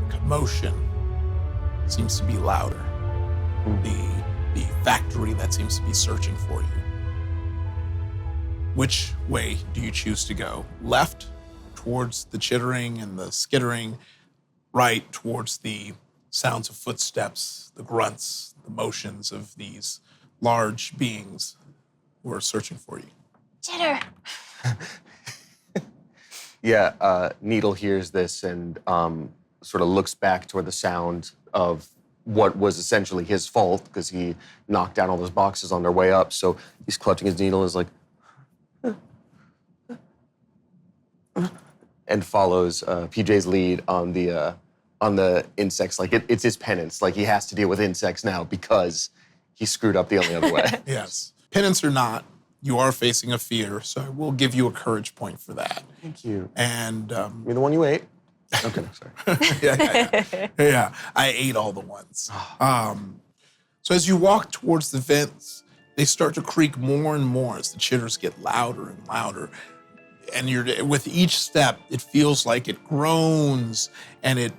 the commotion seems to be louder. The factory that seems to be searching for you. Which way do you choose to go? Left, towards the chittering and the skittering. Right, towards the sounds of footsteps, the grunts, the motions of these large beings who are searching for you. Chitter. Yeah, Needle hears this and sort of looks back toward the sound of what was essentially his fault, because he knocked down all those boxes on their way up. So he's clutching his needle and is like, and follows PJ's lead on the insects. Like it's his penance. Like he has to deal with insects now because he screwed up the only other way. Yes. Penance or not, you are facing a fear, so I will give you a courage point for that. Thank you. And You're the one you ate? Okay, sorry. yeah, I ate all the ones. So as you walk towards the vents, they start to creak more and more as the chitters get louder and louder. and you're with each step, it feels like it groans and it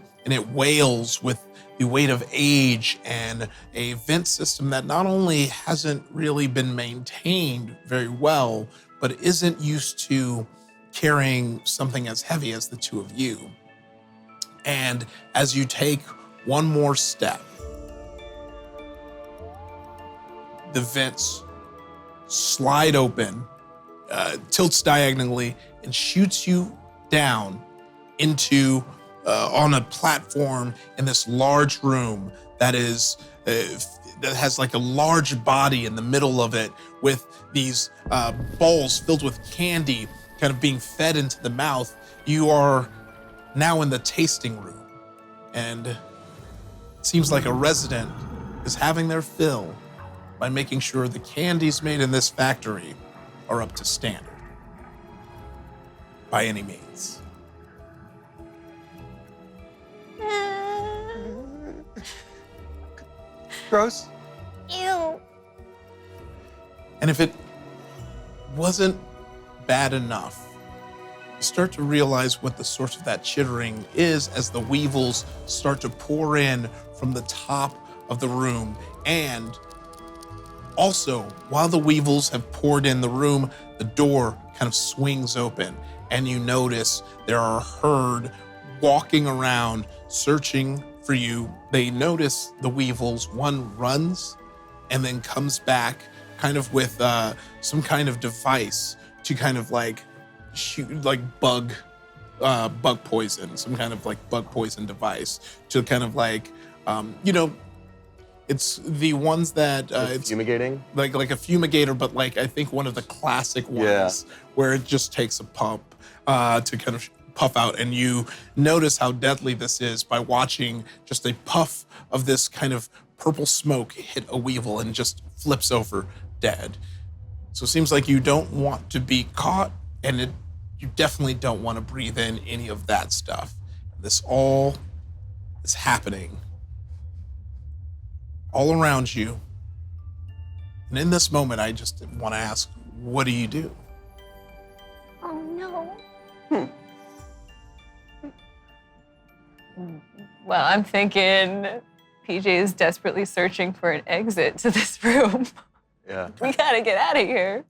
wails with the weight of age and a vent system that not only hasn't really been maintained very well, but isn't used to carrying something as heavy as the two of you. And as you take one more step, the vents slide open, tilts diagonally, and shoots you down into on a platform in this large room that is that has like a large body in the middle of it, with these bowls filled with candy kind of being fed into the mouth. You are now in the tasting room, and it seems like a resident is having their fill by making sure the candies made in this factory are up to standard by any means. Gross. Ew. And if it wasn't bad enough, you start to realize what the source of that chittering is as the weevils start to pour in from the top of the room. And also, while the weevils have poured in the room, the door kind of swings open, and you notice there are a herd walking around searching for you. They notice the weevils. One runs and then comes back kind of with some kind of device to kind of like shoot like bug poison, some kind of like bug poison device to kind of like, it's the ones that it's Fumigating? like a fumigator, but like I think one of the classic ones where it just takes a pump to kind of puff out, and you notice how deadly this is by watching just a puff of this kind of purple smoke hit a weevil and just flips over dead. So it seems like you don't want to be caught, and you definitely don't want to breathe in any of that stuff. This all is happening all around you. And in this moment, I just want to ask, what do you do? Oh no. Well, I'm thinking PJ is desperately searching for an exit to this room. Yeah. We gotta get out of here.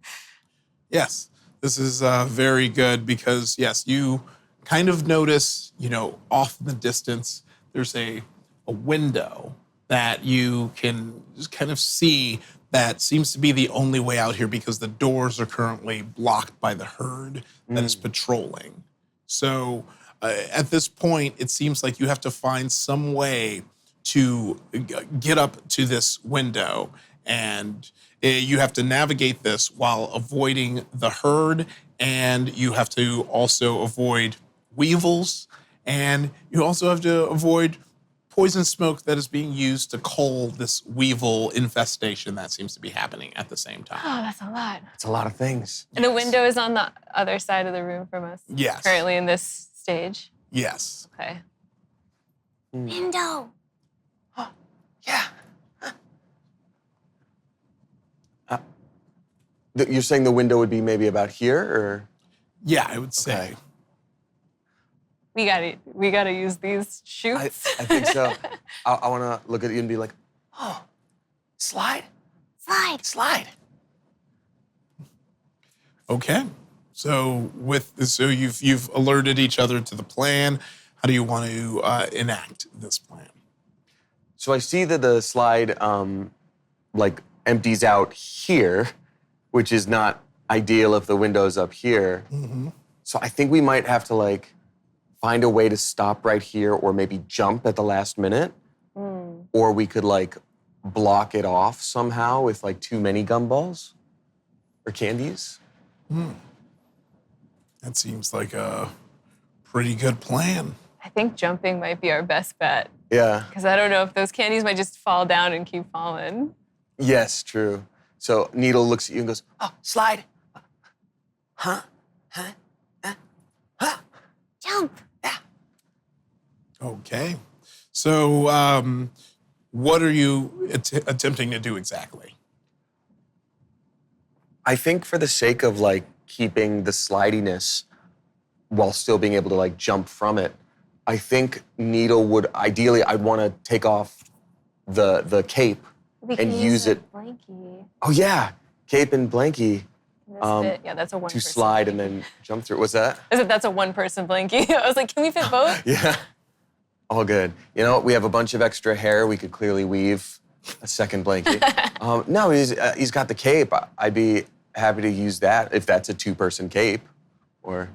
Yes, this is very good because, yes, you kind of notice, off in the distance, there's a window that you can just kind of see that seems to be the only way out here because the doors are currently blocked by the herd that is patrolling. So at this point, it seems like you have to find some way to get up to this window, and you have to navigate this while avoiding the herd, and you have to also avoid weevils, and you also have to avoid poison smoke that is being used to cull this weevil infestation that seems to be happening at the same time. Oh, that's a lot. It's a lot of things. And the window is on the other side of the room from us. Yes. Currently in this stage. Yes. Okay. Window. Yeah. You're saying the window would be maybe about here, or? Yeah, I would say. Okay. We gotta use these I chutes. think so. I want to look at you and be like, oh, slide, Slide. slide. Okay. So you've alerted each other to the plan. How do you want to enact this plan? So I see that the slide empties out here, which is not ideal if the window's up here. Mm-hmm. So I think we might have to find a way to stop right here, or maybe jump at the last minute. Or we could block it off somehow with too many gumballs or candies. That seems like a pretty good plan. I think jumping might be our best bet. Yeah. Because I don't know if those candies might just fall down and keep falling. Yes, true. So Needle looks at you and goes, oh, slide. Huh? Jump. Yeah. Okay. So what are you attempting to do exactly? I think for the sake of keeping the slidiness while still being able to like jump from it, I think Needle would ideally, I'd want to take off the cape We can and use it. Blankie. Oh yeah, cape and blankie Yeah, that's a one to slide and then jump through. What's that? I said that's a one-person blankie. I was like, can we fit both? Yeah, all good. You know, we have a bunch of extra hair. We could clearly weave a second blanket. No, he's got the cape. I'd be happy to use that if that's a two-person cape, or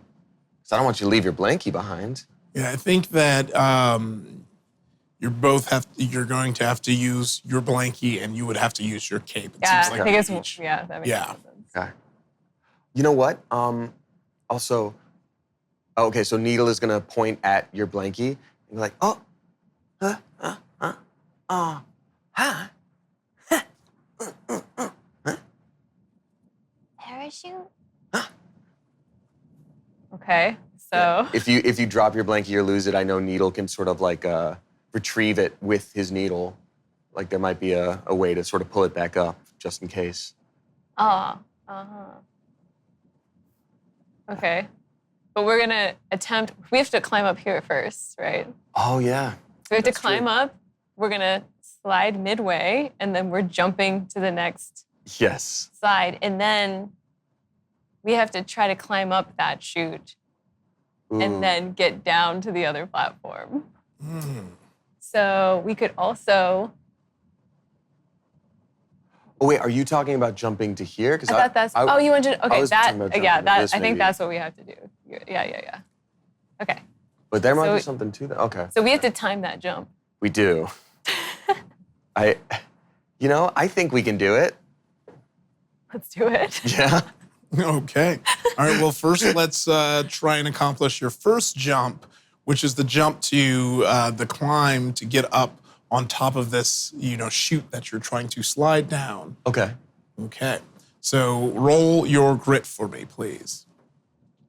because I don't want you to leave your blankie behind. Yeah, I think that you're going to have to use your blankie and you would have to use your cape. It Yeah, seems like I think you it's each. yeah. That makes Yeah. sense. Okay. You know what? Also, okay, so Needle is gonna point at your blankie and be like, oh, huh. Parachute? Okay, so If you drop your blankie or lose it, I know Needle can sort of like retrieve it with his needle. Like there might be a way to sort of pull it back up just in case. Okay, but we're gonna attempt. We have to climb up here first, right? Oh yeah. So we have to That's true. climb up. We're gonna slide midway, and then we're jumping to the next Yes. side, and then we have to try to climb up that chute Ooh. and then get down to the other platform. Mm. So we could also. Oh wait, are you talking about jumping to here? Because I thought that's. Oh, you want to? Okay, was that. talking about Yeah, jumping to that. this, I think maybe. that's what we have to do. Yeah. Okay, But there might So- be something to that. Okay. so we have to time that jump. We do. I think we can do it. Let's do it. Yeah. Okay. All right. Well, first let's try and accomplish your first jump, which is the jump to the climb to get up on top of this, chute that you're trying to slide down. Okay. Okay. So roll your grit for me, please.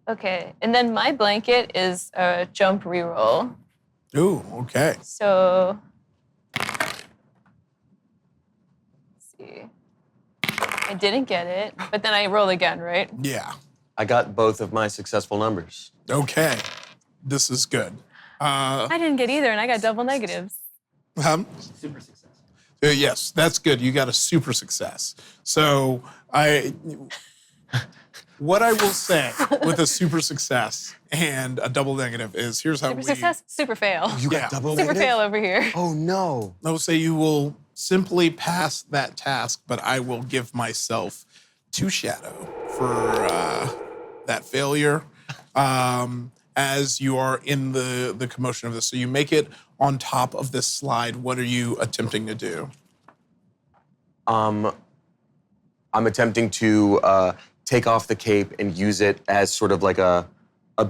Okay, and then my blanket is a jump reroll. Ooh. Okay. So. Let's see. I didn't get it, but then I roll again, right? Yeah. I got both of my successful numbers. Okay. This is good. I didn't get either, and I got double negatives. Super success. Yes, that's good. You got a super success. So what I will say with a super success and a double negative is here's how Super success, super fail. You got Yeah. double Super negative? fail over here. Oh no. I will say you will simply pass that task, but I will give myself 2 shadow for that failure as you are in the commotion of this. So you make it on top of this slide. What are you attempting to do? I'm attempting to take off the cape and use it as sort of like a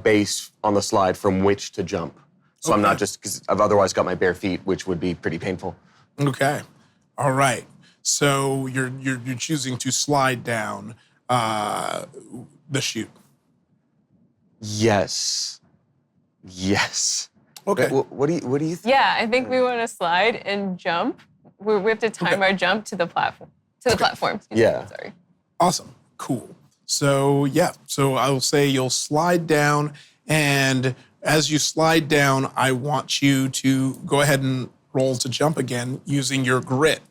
base on the slide from which to jump. So I'm not just, because I've otherwise got my bare feet, which would be pretty painful. Okay. All right. So you're choosing to slide down the chute. Yes. Okay. What do you think? Yeah, I think we want to slide and jump. We have to time our jump to the platform. Excuse me, Yeah. Sorry. Awesome. Cool. So yeah. So I will say you'll slide down, and as you slide down, I want you to go ahead and roll to jump again using your grit.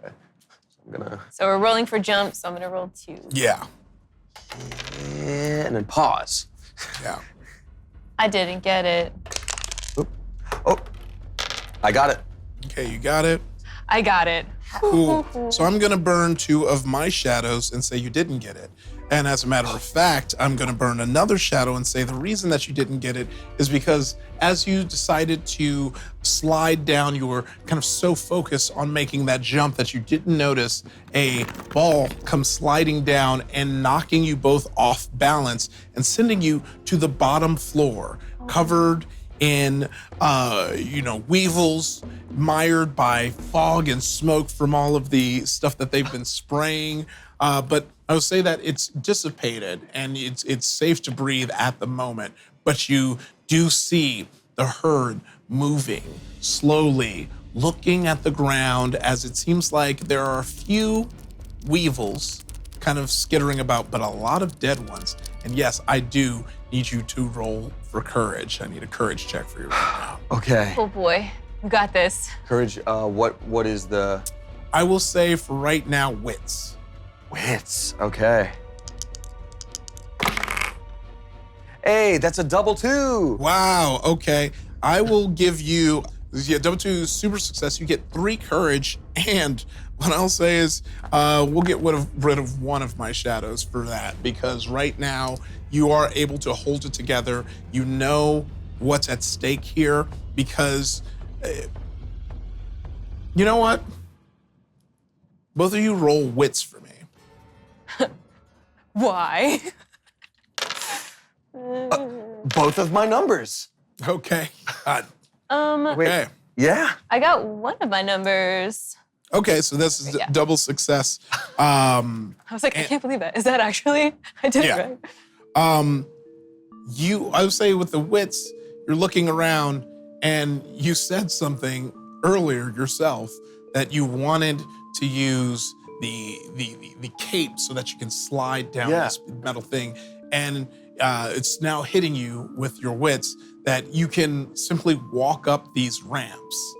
I'm gonna, So we're rolling for jump, so I'm going to roll 2. Yeah. and then pause. Yeah. I didn't get it. Oh, I got it. Okay, you got it. I got it. Cool. So I'm gonna burn 2 of my shadows and say you didn't get it. And as a matter of fact, I'm gonna burn another shadow and say the reason that you didn't get it is because as you decided to slide down, you were kind of so focused on making that jump that you didn't notice a ball come sliding down and knocking you both off balance and sending you to the bottom floor, covered in weevils, mired by fog and smoke from all of the stuff that they've been spraying. But I would say that it's dissipated and it's safe to breathe at the moment. But you do see the herd moving slowly, looking at the ground as it seems like there are a few weevils kind of skittering about, but a lot of dead ones. And yes, I do need you to roll for courage. I need a courage check for you right now. Okay. Oh boy, you got this. Courage, what is the... I will say for right now, wits. Wits, okay. Hey, that's a double 2. Wow, okay. I will give you, double 2 super success. You get 3 courage, and what I'll say is we'll get rid of one of my shadows for that, because right now you are able to hold it together. You know what's at stake here, because you know what? Both of you roll wits for me. Why? Both of my numbers. Okay. Wait, Okay. yeah? I got one of my numbers. Okay, so this is Yeah. double success. I was like, I can't believe that. Is that actually? I did Yeah. it right. I would say with the wits, you're looking around and you said something earlier yourself that you wanted to use the cape so that you can slide down Yeah. this metal thing. And it's now hitting you with your wits that you can simply walk up these ramps.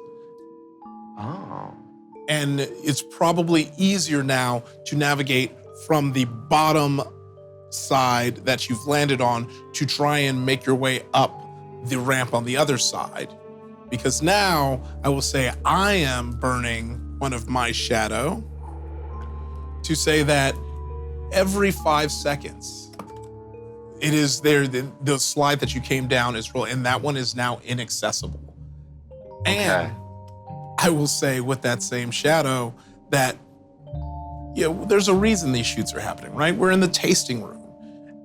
Oh. And it's probably easier now to navigate from the bottom side that you've landed on to try and make your way up the ramp on the other side. Because now I will say I am burning one of my shadow to say that every 5 seconds, it is there, the slide that you came down is real, and that one is now inaccessible. And I will say with that same shadow that, there's a reason these shoots are happening, right? We're in the tasting room.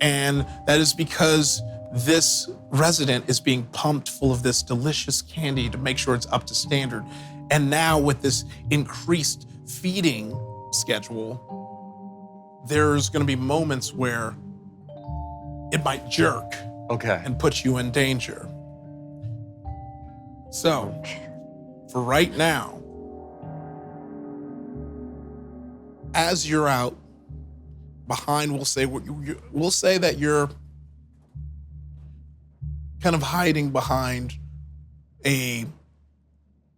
And that is because this resident is being pumped full of this delicious candy to make sure it's up to standard. And now with this increased feeding schedule, there's gonna be moments where it might jerk and put you in danger. So, for right now, as you're out behind, we'll say that you're kind of hiding behind a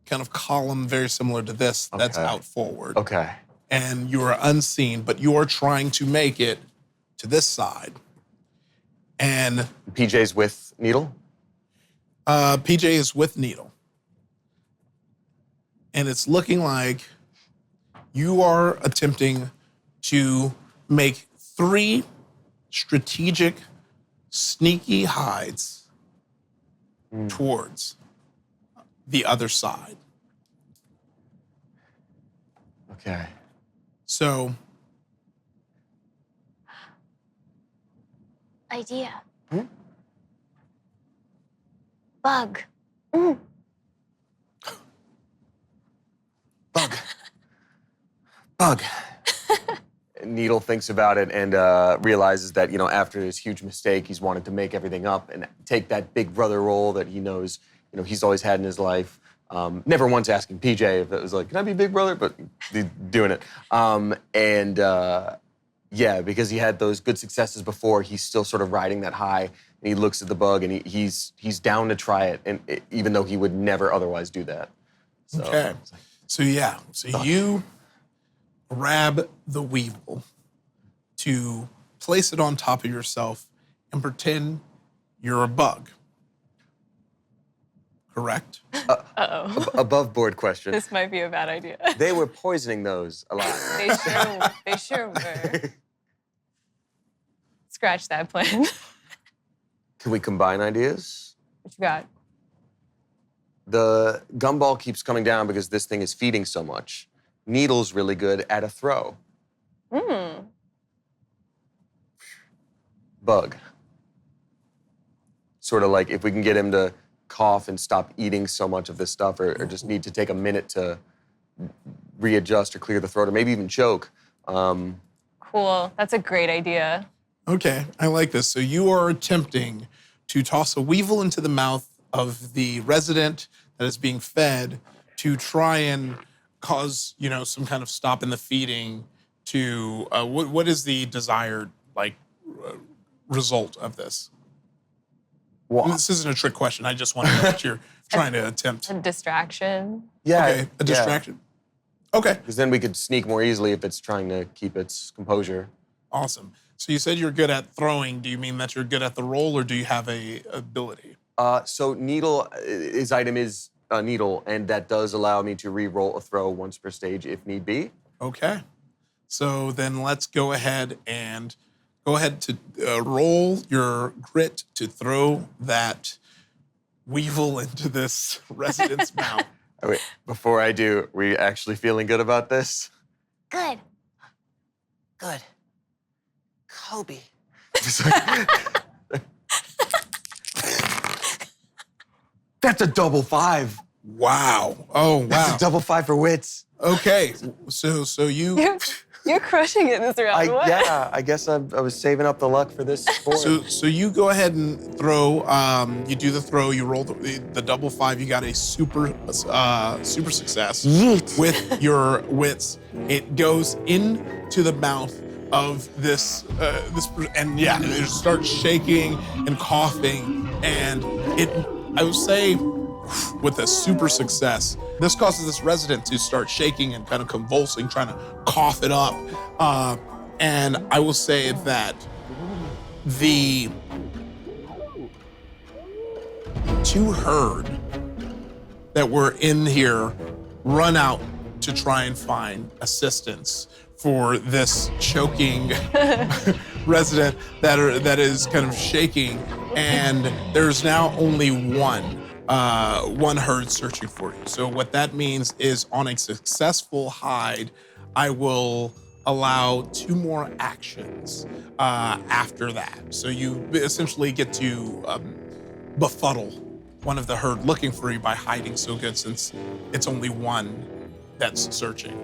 kind of column very similar to this that's out forward. Okay. And you are unseen, but you are trying to make it to this side. And PJ's with Needle? PJ is with Needle. And it's looking like you are attempting to make 3 strategic, sneaky hides towards the other side. Okay. So, Idea. Hmm? Bug. Bug. Needle thinks about it and realizes that, after his huge mistake, he's wanted to make everything up and take that big brother role that he knows, he's always had in his life. Never once asking PJ if it was like, can I be big brother? But he's doing it. Because he had those good successes before, he's still sort of riding that high. And he looks at the bug and he's down to try it, and even though he would never otherwise do that. So, okay. So you grab the weevil to place it on top of yourself and pretend you're a bug. Correct? Uh-oh. Above board question. This might be a bad idea. They were poisoning those a lot. They sure were. Scratch that plan. Can we combine ideas? What you got? The gumball keeps coming down because this thing is feeding so much. Needle's really good at a throw. Bug. Sort of like if we can get him to cough and stop eating so much of this stuff, or just need to take a minute to readjust or clear the throat, or maybe even choke. Cool. That's a great idea. Okay, I like this. So you are attempting to toss a weevil into the mouth of the resident that is being fed to try and cause, some kind of stop in the feeding to what is the desired result of this? Well, This isn't a trick question. I just want to know what you're trying to attempt. A distraction. yeah. Okay, a distraction. Okay, Because then we could sneak more easily if it's trying to keep its composure. awesome. So you said you're good at throwing. Do you mean that you're good at the roll, or do you have a ability? So needle, his item is a needle, and that does allow me to re-roll a throw once per stage if need be. Okay. So then let's go ahead to roll your grit to throw that weevil into this resident's mouth. Oh, wait, before I do, are we actually feeling good about this? Good. Good. Kobe. That's a double 5. Wow. Oh, wow. That's a double 5 for wits. Okay. So you You're crushing it this round. What? Yeah, I guess I was saving up the luck for this sport. so you go ahead and throw. You do the throw. You roll the double 5. You got a super success. Yeet. With your wits. It goes into the mouth of this and yeah, it starts shaking and coughing, and I would say with a super success, this causes this resident to start shaking and kind of convulsing, trying to cough it up. And I will say that the 2 herd that were in here run out to try and find assistance for this choking resident that is kind of shaking, and there's now only one herd searching for you. So what that means is, on a successful hide, I will allow 2 more actions after that. So you essentially get to befuddle one of the herd looking for you by hiding so good, since it's only one that's searching.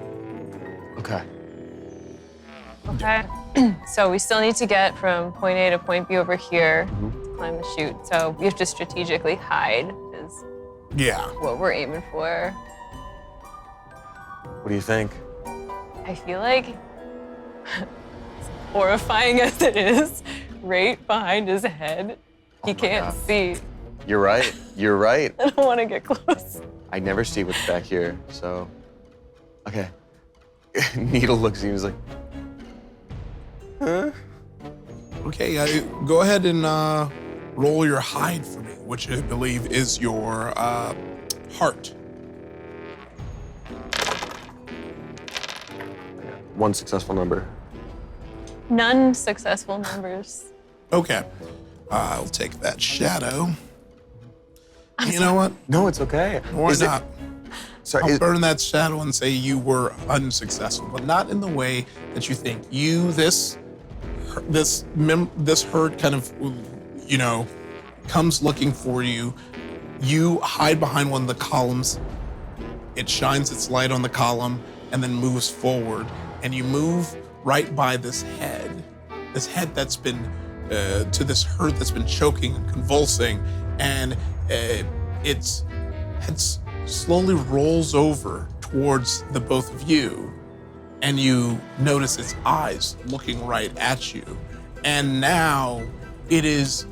Okay. Okay. So we still need to get from point A to point B over here to climb the chute. So we have to strategically hide is Yeah. what we're aiming for. What do you think? I feel like, as horrifying as it is, right behind his head, he can't God. see. You're right. You're right. I don't want to get close. I never see what's back here, so. Okay. Needle looks at you and is like, huh? Okay, go ahead and roll your hide for me, which I believe is your heart. One successful number. None successful numbers. Okay, I'll take that shadow. You know what? No, it's okay. Why Is it- not? Sorry, I'll burn that shadow and say you were unsuccessful, but not in the way that you think. This herd kind of, comes looking for you. You hide behind one of the columns. It shines its light on the column and then moves forward. And you move right by this head that's been, to this herd that's been choking and convulsing. And its head slowly rolls over towards the both of you. And you notice its eyes looking right at you. And now it is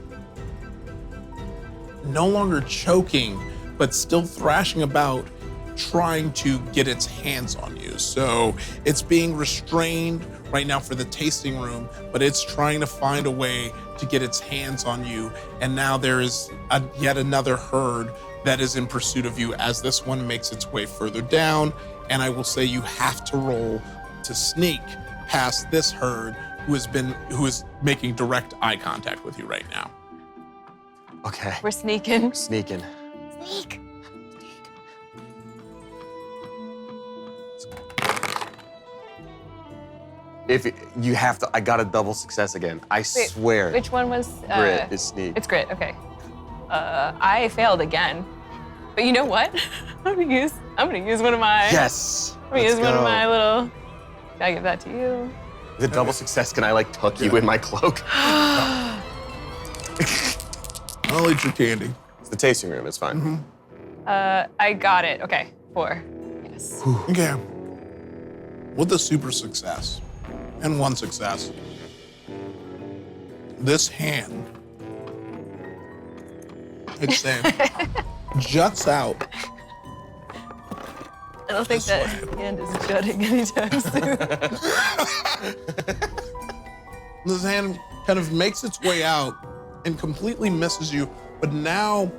no longer choking, but still thrashing about, trying to get its hands on you. So it's being restrained right now for the tasting room, but it's trying to find a way to get its hands on you. And now there is yet another herd that is in pursuit of you as this one makes its way further down. And I will say you have to roll to sneak past this herd who is making direct eye contact with you right now. okay. We're sneaking. Sneaking. Sneak. If you have to, I got a double success again. I swear. Which one was? Grit is sneak. It's grit. Okay. I failed again, but you know what? I'm gonna use one of my. Yes. I'm gonna use Let's one of go. my little. Gotta give that to you. The double success, can I tuck you in my cloak? I'll eat your candy. It's the tasting room, it's fine. I got it. Okay, 4. Yes. Okay. With a super success, and 1 success. This hand, it's saying, juts out. I don't think that hand is jutting anytime soon. This hand kind of makes its way out and completely misses you, but now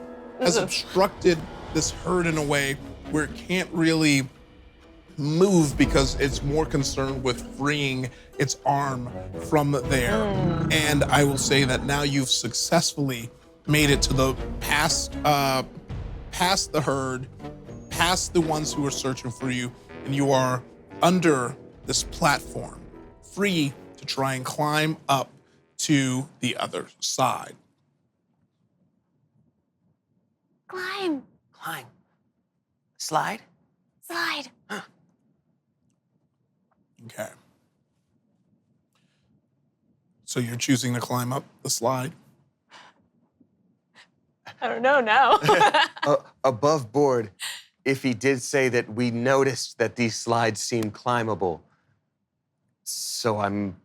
has obstructed this herd in a way where it can't really move because it's more concerned with freeing its arm from there. And I will say that now you've successfully made it to the past the herd, past the ones who are searching for you, and you are under this platform, free to try and climb up to the other side. Climb. Climb. Slide? Slide. Okay. So you're choosing to climb up the slide? I don't know now. Above board, Ify did say that we noticed that these slides seem climbable. So I'm...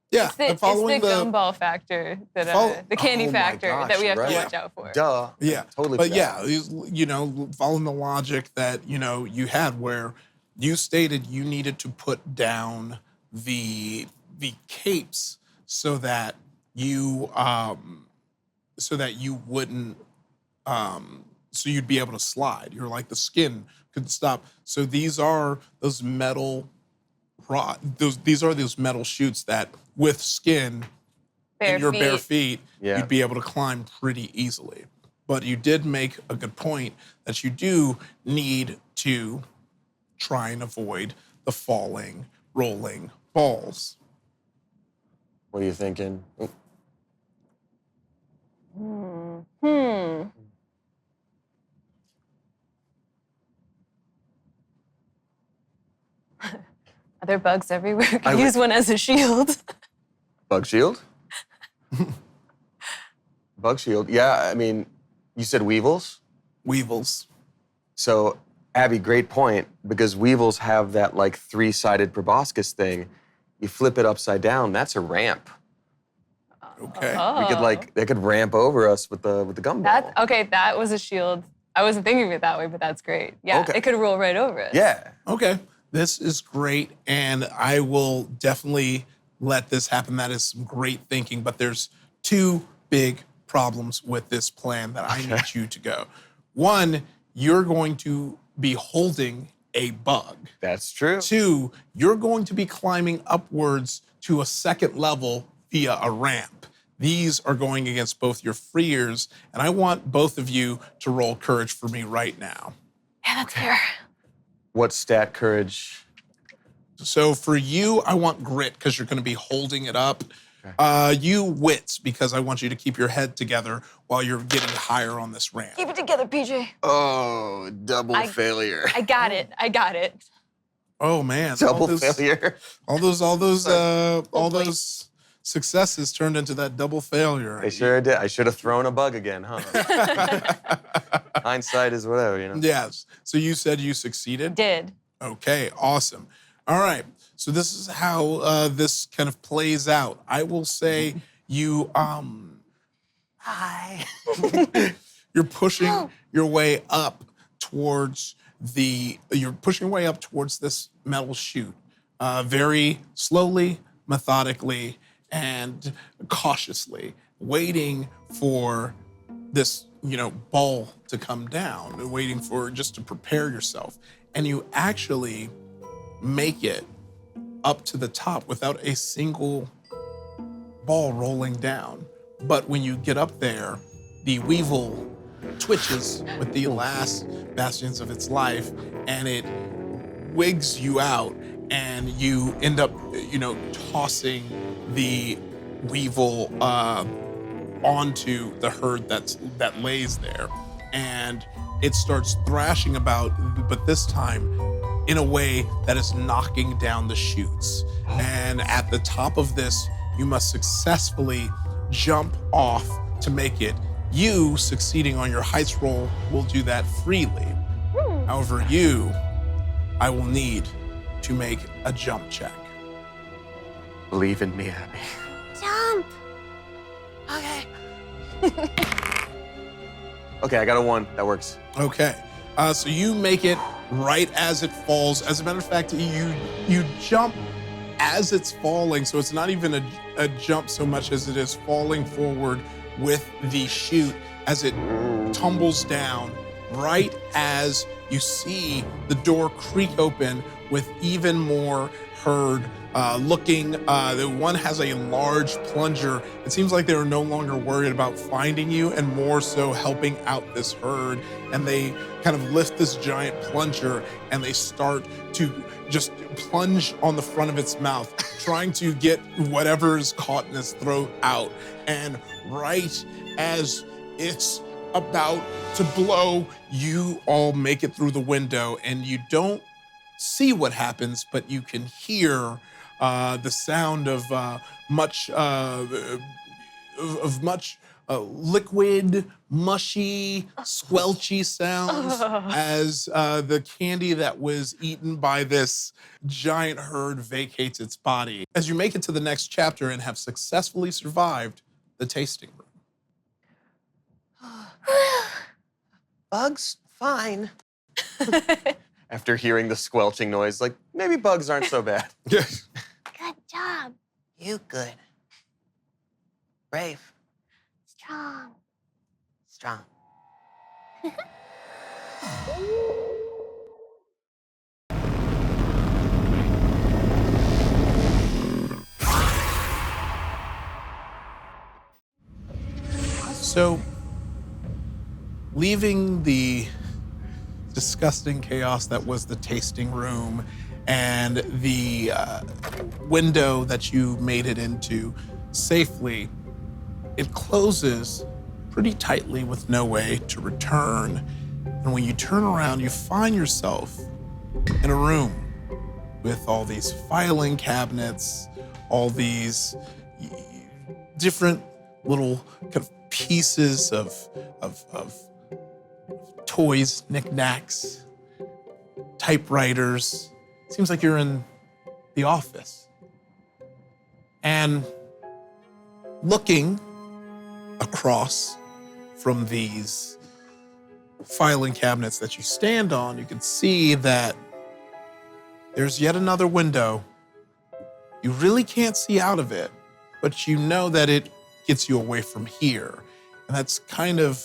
Yeah, It's the gumball factor, that the candy Oh my factor gosh, that we have right. to watch out for. Duh. Yeah, Totally but forgot. yeah, following the logic that you had, where you stated you needed to put down the capes so that you wouldn't so you'd be able to slide. You're like the skin could stop. So these are those metal these are those metal chutes that with skin and your bare feet, Yeah. you'd be able to climb pretty easily. But you did make a good point that you do need to try and avoid the falling, rolling balls. What are you thinking? Are there bugs everywhere? Could use one as a shield. Bug shield? Bug shield. Yeah, I mean, you said weevils? Weevils. So, Abby, great point, because weevils have that like 3-sided proboscis thing. You flip it upside down, that's a ramp. Okay. We could they could ramp over us with the gumball. Okay, that was a shield. I wasn't thinking of it that way, but that's great. Yeah, Okay. it could roll right over it. Yeah. Okay. This is great, and I will definitely let this happen. That is some great thinking, but there's 2 big problems with this plan that I need you to go. One, you're going to be holding a bug. That's true. 2, you're going to be climbing upwards to a 2nd level via a ramp. These are going against both your freers, and I want both of you to roll courage for me right now. Yeah, that's fair. What stat courage? So for you, I want grit because you're going to be holding it up. You wits because I want you to keep your head together while you're getting higher on this ramp. Keep it together, PJ. Oh, double failure. I got it. Oh man, Double failure. All those successes turned into that double failure. I sure did. I should have thrown a bug again, huh? Hindsight is whatever, Yes. So you said you succeeded? Did. Okay, awesome. All right. So this is how this kind of plays out. I will say you Hi. you're pushing your way up towards this metal chute, very slowly, methodically, and cautiously, waiting for this, ball to come down, waiting for just to prepare yourself. And you actually make it up to the top without a single ball rolling down. But when you get up there, the weevil twitches with the last bastions of its life, and it wigs you out, and you end up, tossing the weevil onto the herd that lays there. And it starts thrashing about, but this time in a way that is knocking down the chutes. And at the top of this, you must successfully jump off to make it. You succeeding on your heights roll will do that freely. However, I will need to make a jump check. Believe in me, Abby. Jump. Okay. Okay, I got a 1. That works. Okay. So you make it right as it falls. As a matter of fact, you jump as it's falling. So it's not even a jump so much as it is falling forward with the chute as it tumbles down right as you see the door creak open with even more herd looking. The one has a large plunger. It seems like they're no longer worried about finding you and more so helping out this herd. And they kind of lift this giant plunger and they start to just plunge on the front of its mouth, trying to get whatever is caught in its throat out. And right as it's about to blow, you all make it through the window and you don't see what happens, but you can hear the sound of much liquid, mushy, squelchy sounds as the candy that was eaten by this giant herd vacates its body. As you make it to the next chapter and have successfully survived the tasting room. Bugs, fine. After hearing the squelching noise, like, maybe bugs aren't so bad. Yes. Good job. You good. Brave. Strong. Strong. So, leaving the disgusting chaos that was the tasting room and the window that you made it into safely, it closes pretty tightly with no way to return. And when you turn around, you find yourself in a room with all these filing cabinets, all these different little kind of pieces of toys, knickknacks, typewriters. Seems like you're in the office. And looking across from these filing cabinets that you stand on, you can see that there's yet another window. You really can't see out of it, but you know that it gets you away from here. And that's kind of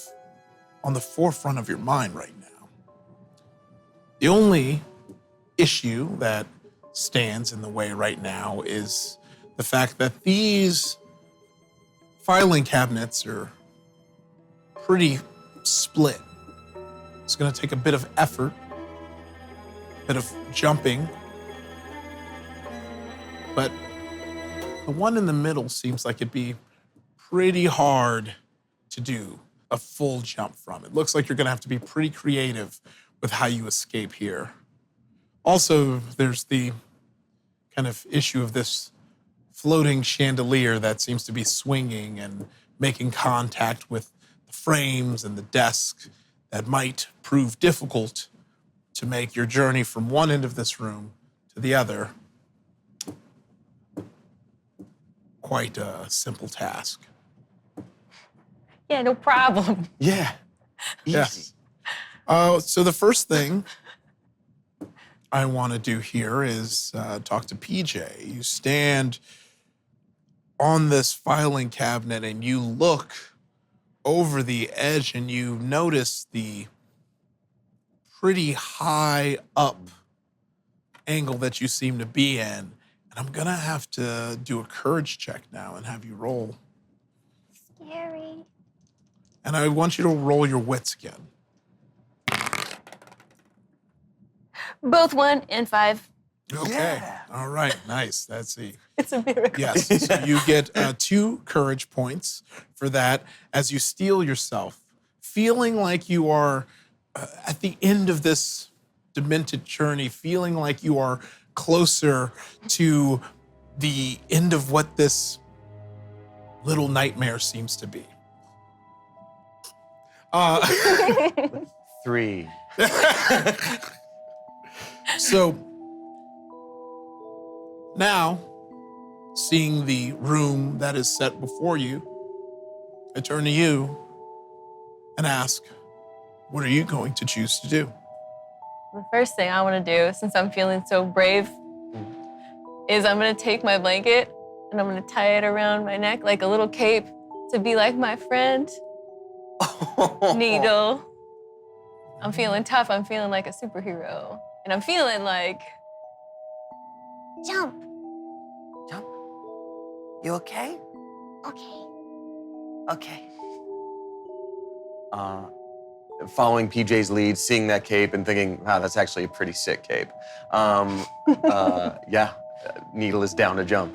on the forefront of your mind right now. The only issue that stands in the way right now is the fact that these filing cabinets are pretty split. It's gonna take a bit of effort, a bit of jumping, but the one in the middle seems like it'd be pretty hard to do a full jump from. It looks like you're gonna have to be pretty creative with how you escape here. Also, there's the kind of issue of this floating chandelier that seems to be swinging and making contact with the frames and the desk that might prove difficult to make your journey from one end of this room to the other quite a simple task. Yeah, no problem. Yeah. Easy. Yes. So the first thing I want to do here is talk to PJ. You stand on this filing cabinet and you look over the edge and you notice the pretty high up angle that you seem to be in. And I'm gonna have to do a courage check now and have you roll. Scary. And I want you to roll your wits again. Both 1 and 5. Okay. Yeah. All right. Nice. That's the It's a miracle. yes. So you get 2 courage points for that as you steel yourself, feeling like you are at the end of this demented journey, feeling like you are closer to the end of what this little nightmare seems to be. 3. So now, seeing the room that is set before you, I turn to you and ask, what are you going to choose to do? The first thing I want to do, since I'm feeling so brave, is I'm going to take my blanket and I'm going to tie it around my neck like a little cape to be like my friend, Needle. I'm feeling tough. I'm feeling like a superhero. And I'm feeling like... Jump. Jump. You okay? Okay. Okay. Following PJ's lead, seeing that cape and thinking, wow, that's actually a pretty sick cape. Yeah, Needle is down to jump.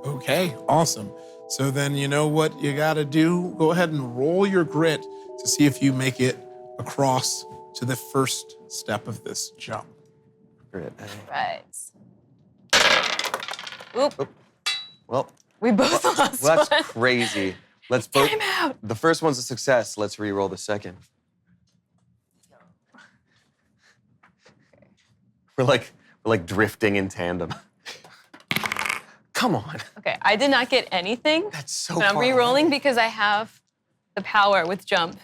Okay, awesome. So then you know what you gotta do? Go ahead and roll your grit to see if you make it across to the first step of this jump. Grit. Right. Oop. Well, We both lost that's one. crazy. Let's Get both. him out. The first one's a success. Let's re-roll the second. We're like drifting in tandem. Come on. Okay, I did not get anything. That's so But I'm far re-rolling away. because I have the power with jump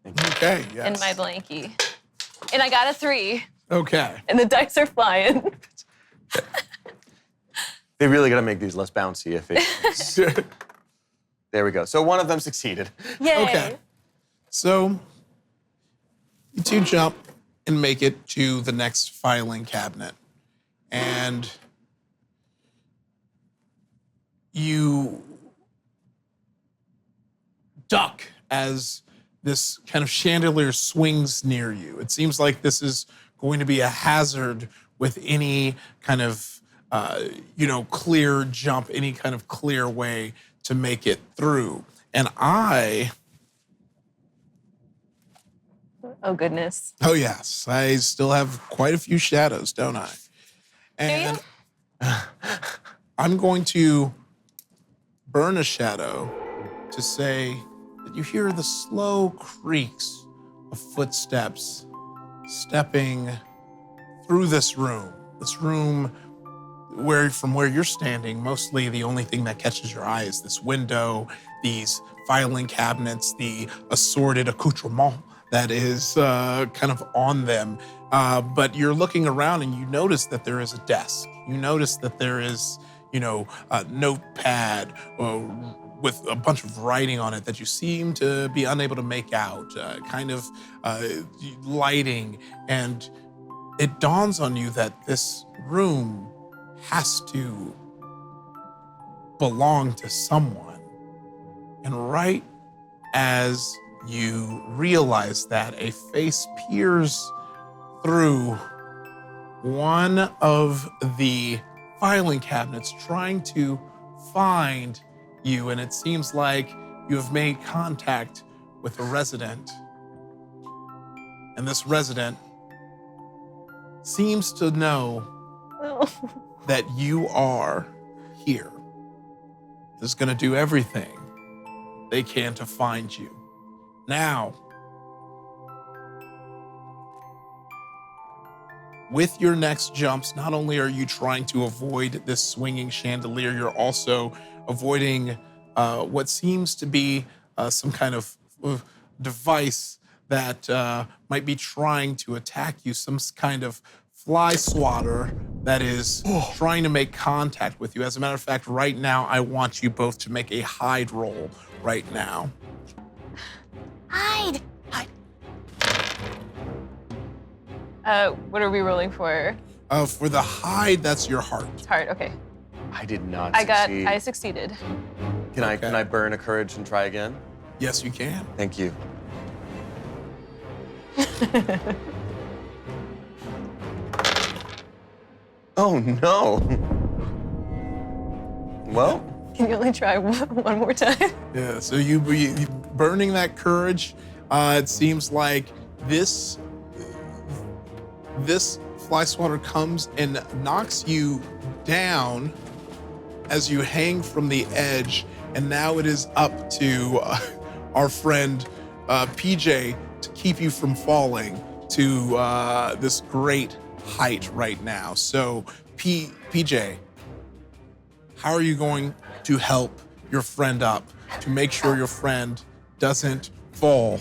Okay, yes. in my blankie. And I got a 3, Okay. and the dice are flying. They really gotta make these less bouncy if it. There we go. So one of them succeeded. Yay. Okay. So you two jump and make it to the next filing cabinet. And you duck as this kind of chandelier swings near you. It seems like this is going to be a hazard with any kind of, clear jump, any kind of clear way to make it through. And Oh, goodness. oh yes, I still have quite a few shadows, don't I? And I'm going to burn a shadow to say that you hear the slow creaks of footsteps stepping through this room from where you're standing. Mostly the only thing that catches your eye is this window, these filing cabinets, the assorted accoutrement that is kind of on them. But you're looking around and you notice that there is a desk. You notice that there is, a notepad with a bunch of writing on it that you seem to be unable to make out, lighting. And it dawns on you that this room has to belong to someone. And right as you realize that, a face peers through one of the filing cabinets trying to find you, and it seems like you have made contact with a resident. And this resident seems to know that you are here. Is going to do everything they can to find you. Now, with your next jumps, not only are you trying to avoid this swinging chandelier, you're also avoiding what seems to be some kind of device that might be trying to attack you, some kind of fly swatter that is trying to make contact with you. As a matter of fact, right now, I want you both to make a hide roll right now. Hide. What are we rolling for? For the hide, that's your heart. It's hard. Okay. I did not succeed. I succeeded. Can I burn a courage and try again? Yes, you can. Thank you. Oh no. Well, Can you only try one more time? Yeah, so you burning that courage, it seems like this fly swatter comes and knocks you down as you hang from the edge, and now it is up to our friend PJ to keep you from falling to this great height right now. So PJ, how are you going to help your friend up to make sure your friend doesn't fall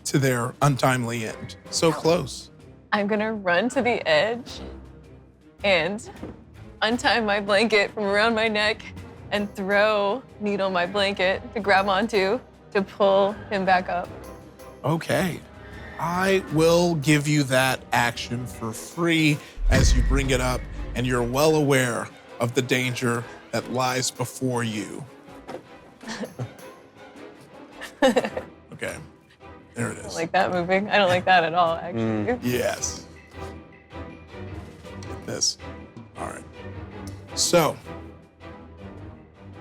to their untimely end? So close. I'm gonna run to the edge and untie my blanket from around my neck and throw Needle my blanket to grab onto to pull him back up. Okay. I will give you that action for free as you bring it up, and you're well aware of the danger that lies before you. Okay. There it I don't is. like that moving. I don't like that at all, actually. Yes. Get this. All right. So,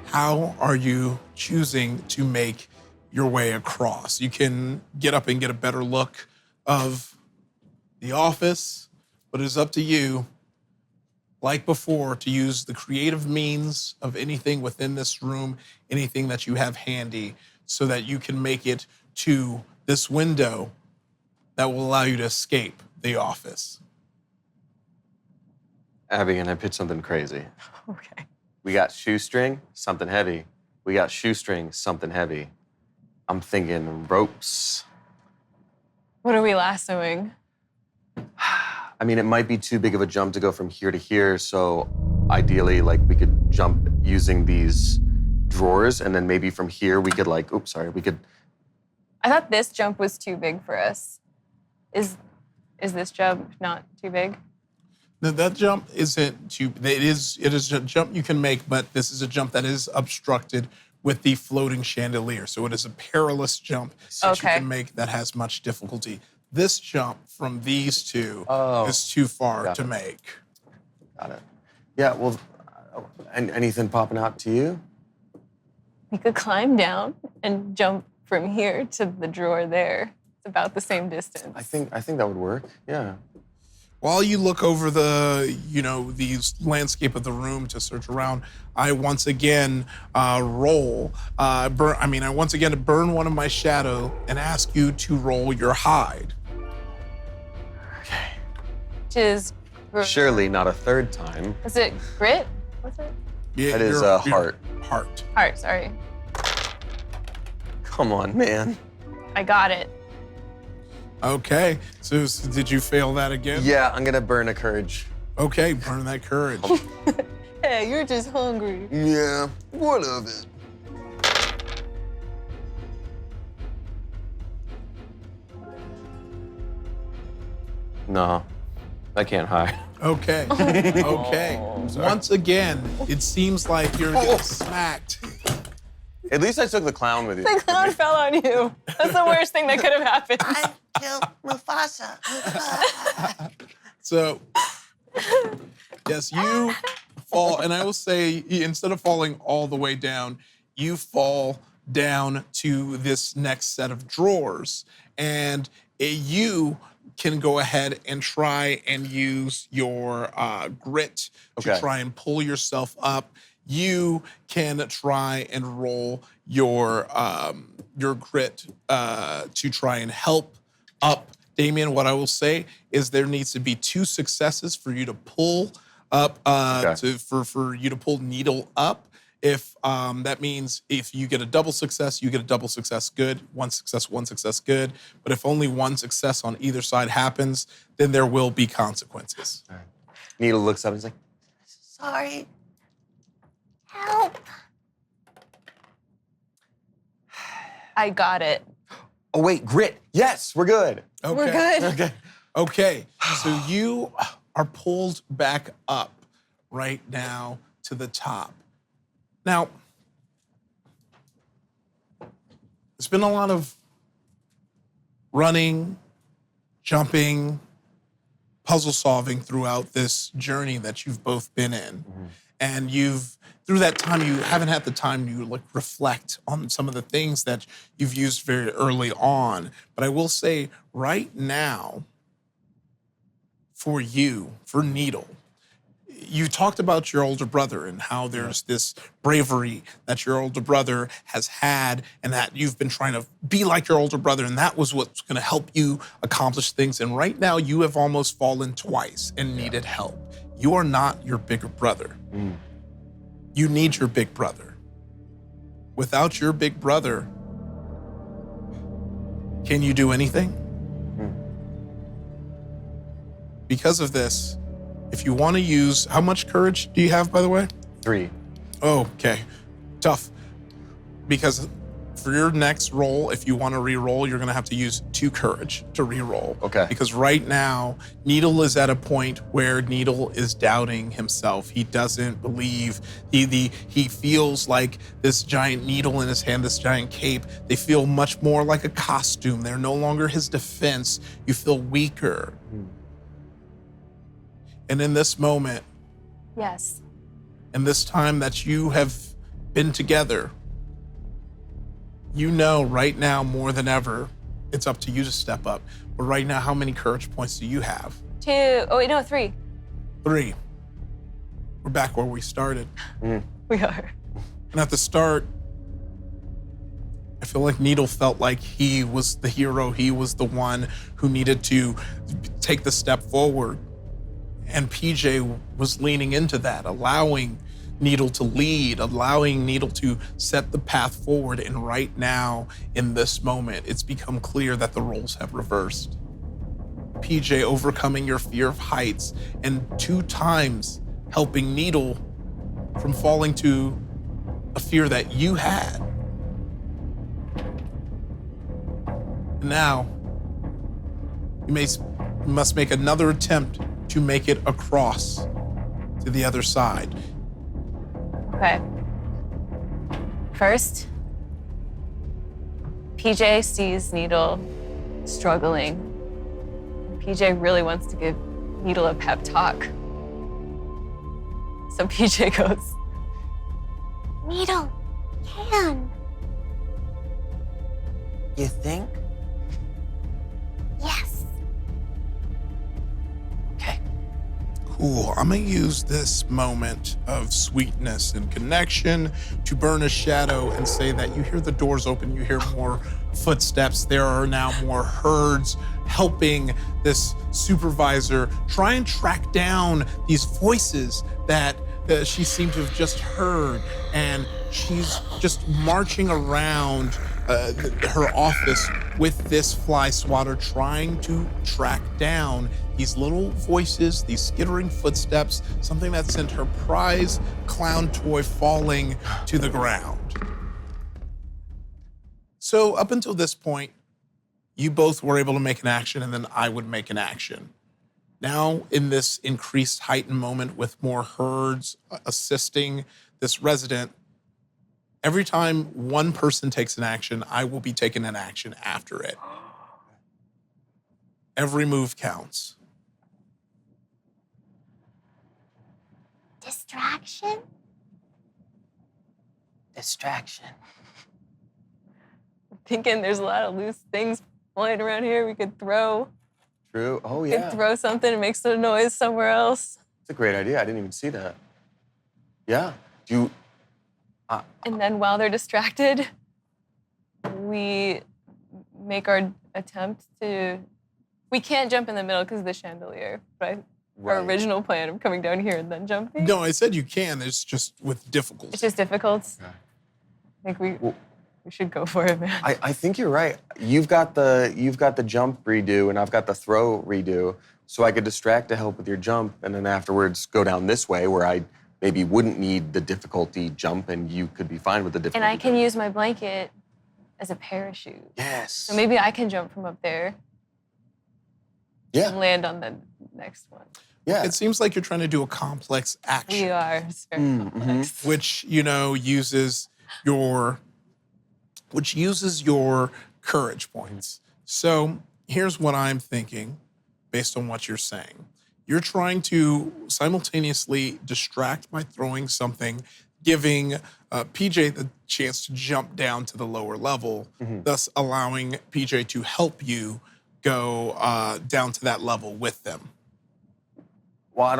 how are you choosing to make your way across? You can get up and get a better look of the office, but it's up to you, like before, to use the creative means of anything within this room, anything that you have handy, so that you can make it to this window that will allow you to escape the office. Abby, and I pitch something crazy. Okay. We got shoestring, something heavy. We got shoestring, something heavy. I'm thinking ropes. What are we lassoing? I mean, it might be too big of a jump to go from here to here, so ideally, like, we could jump using these drawers, and then maybe from here we could, like, we could. I thought this jump was too big for us. Is this jump not too big? No, that jump isn't too. It is a jump you can make, but this is a jump that is obstructed with the floating chandelier. So it is a perilous jump that you Okay. can make that has much difficulty. This jump from these two is too far Got to it. make. Got it. Yeah, well, anything popping out to you? We could climb down and jump from here to the drawer there. It's about the same distance. I think that would work. Yeah. While you look over the landscape of the room to search around, I once again roll. I once again burn one of my shadow and ask you to roll your hide. Okay. Which is, Surely not a third time. is it grit? What's it? Yeah, That is your heart. Heart. Heart, sorry. Come on, man. I got it. Okay. So did you fail that again? Yeah, I'm gonna burn a courage. Okay, burn that courage. Hey, you're just hungry. Yeah, what of it? No, I can't hide. Okay. Okay. Once again, it seems like you're getting smacked. At least I took the clown with you. The clown fell on you. That's the worst thing that could have happened. I killed Mufasa. So, yes, you fall, and I will say, instead of falling all the way down, you fall down to this next set of drawers, and you can go ahead and try and use your grit to Okay. try and pull yourself up. You can try and roll your grit to try and help up Damien. What I will say is there needs to be 2 successes for you to pull up, Okay. for you to pull Needle up. If that means if you get a double success, you get a double success, good. 1 success, good. But if only 1 success on either side happens, then there will be consequences. Needle looks up and he's like, Sorry. Help. I got it. oh wait, grit. Yes, we're good. Okay. We're good. Okay. Okay, so you are pulled back up right now to the top. Now, there's been a lot of running, jumping, puzzle solving throughout this journey that you've both been in. And through that time, you haven't had the time to reflect on some of the things that you've used very early on. But I will say right now, for you, for Needle, you talked about your older brother and how there's this bravery that your older brother has had and that you've been trying to be like your older brother, and that was what's going to help you accomplish things. And right now you have almost fallen twice and needed help. You are not your bigger brother. You need your big brother. Without your big brother, can you do anything? Because of this, if you want to use, how much courage do you have, by the way? 3. Oh, okay. Tough. Because for your next roll, if you want to re-roll, you're going to have to use 2 courage to re-roll. Okay. Because right now, Needle is at a point where Needle is doubting himself. He doesn't believe. He feels like this giant needle in his hand, this giant cape, they feel much more like a costume. They're no longer his defense. You feel weaker. And in this moment, Yes. in this time that you have been together, you know right now more than ever, it's up to you to step up. But right now, how many courage points do you have? 2. Oh, wait, no, 3. 3. We're back where we started. We are. And at the start, I feel like Needle felt like he was the hero. He was the one who needed to take the step forward. And PJ was leaning into that, allowing Needle to lead, allowing Needle to set the path forward. And right now, in this moment, it's become clear that the roles have reversed. PJ overcoming your fear of heights and 2 times helping Needle from falling to a fear that you had. Now, you must make another attempt to make it across to the other side. Okay. First, PJ sees Needle struggling. PJ really wants to give Needle a pep talk. So PJ goes, Needle can. You think? Yes. Okay. Cool. I'm gonna use this moment of sweetness and connection to burn a shadow and say that you hear the doors open, you hear more footsteps. There are now more herds helping this supervisor try and track down these voices that she seemed to have just heard. And she's just marching around her office with this fly swatter, trying to track down these little voices, these skittering footsteps, something that sent her prize clown toy falling to the ground. So up until this point, you both were able to make an action, and then I would make an action. Now, in this increased heightened moment with more herds assisting this resident, every time one person takes an action, I will be taking an action after it. Every move counts. Distraction? Distraction. thinking there's a lot of loose things flying around here we could throw. True. Oh, We yeah. could throw something and make some noise somewhere else. It's a great idea. I didn't even see that. Yeah. Do you... And then while they're distracted, we make our attempt to... We can't jump in the middle because of the chandelier, but our original plan of coming down here and then jumping. No, I said you can. It's just with difficulty. It's just difficult. Okay. I think we should go for it, man. I think you're right. You've got the jump redo, and I've got the throw redo. So I could distract to help with your jump, and then afterwards go down this way where I maybe wouldn't need the difficulty jump, and you could be fine with the difficulty. And I can jump. use my blanket as a parachute. Yes. So maybe I can jump from up there Yeah. and land on the next one. Yeah. It seems like you're trying to do a complex action. We are. It's very complex. Which uses your courage points. So here's what I'm thinking based on what you're saying. You're trying to simultaneously distract by throwing something, giving PJ the chance to jump down to the lower level, thus allowing PJ to help you go down to that level with them. Well, I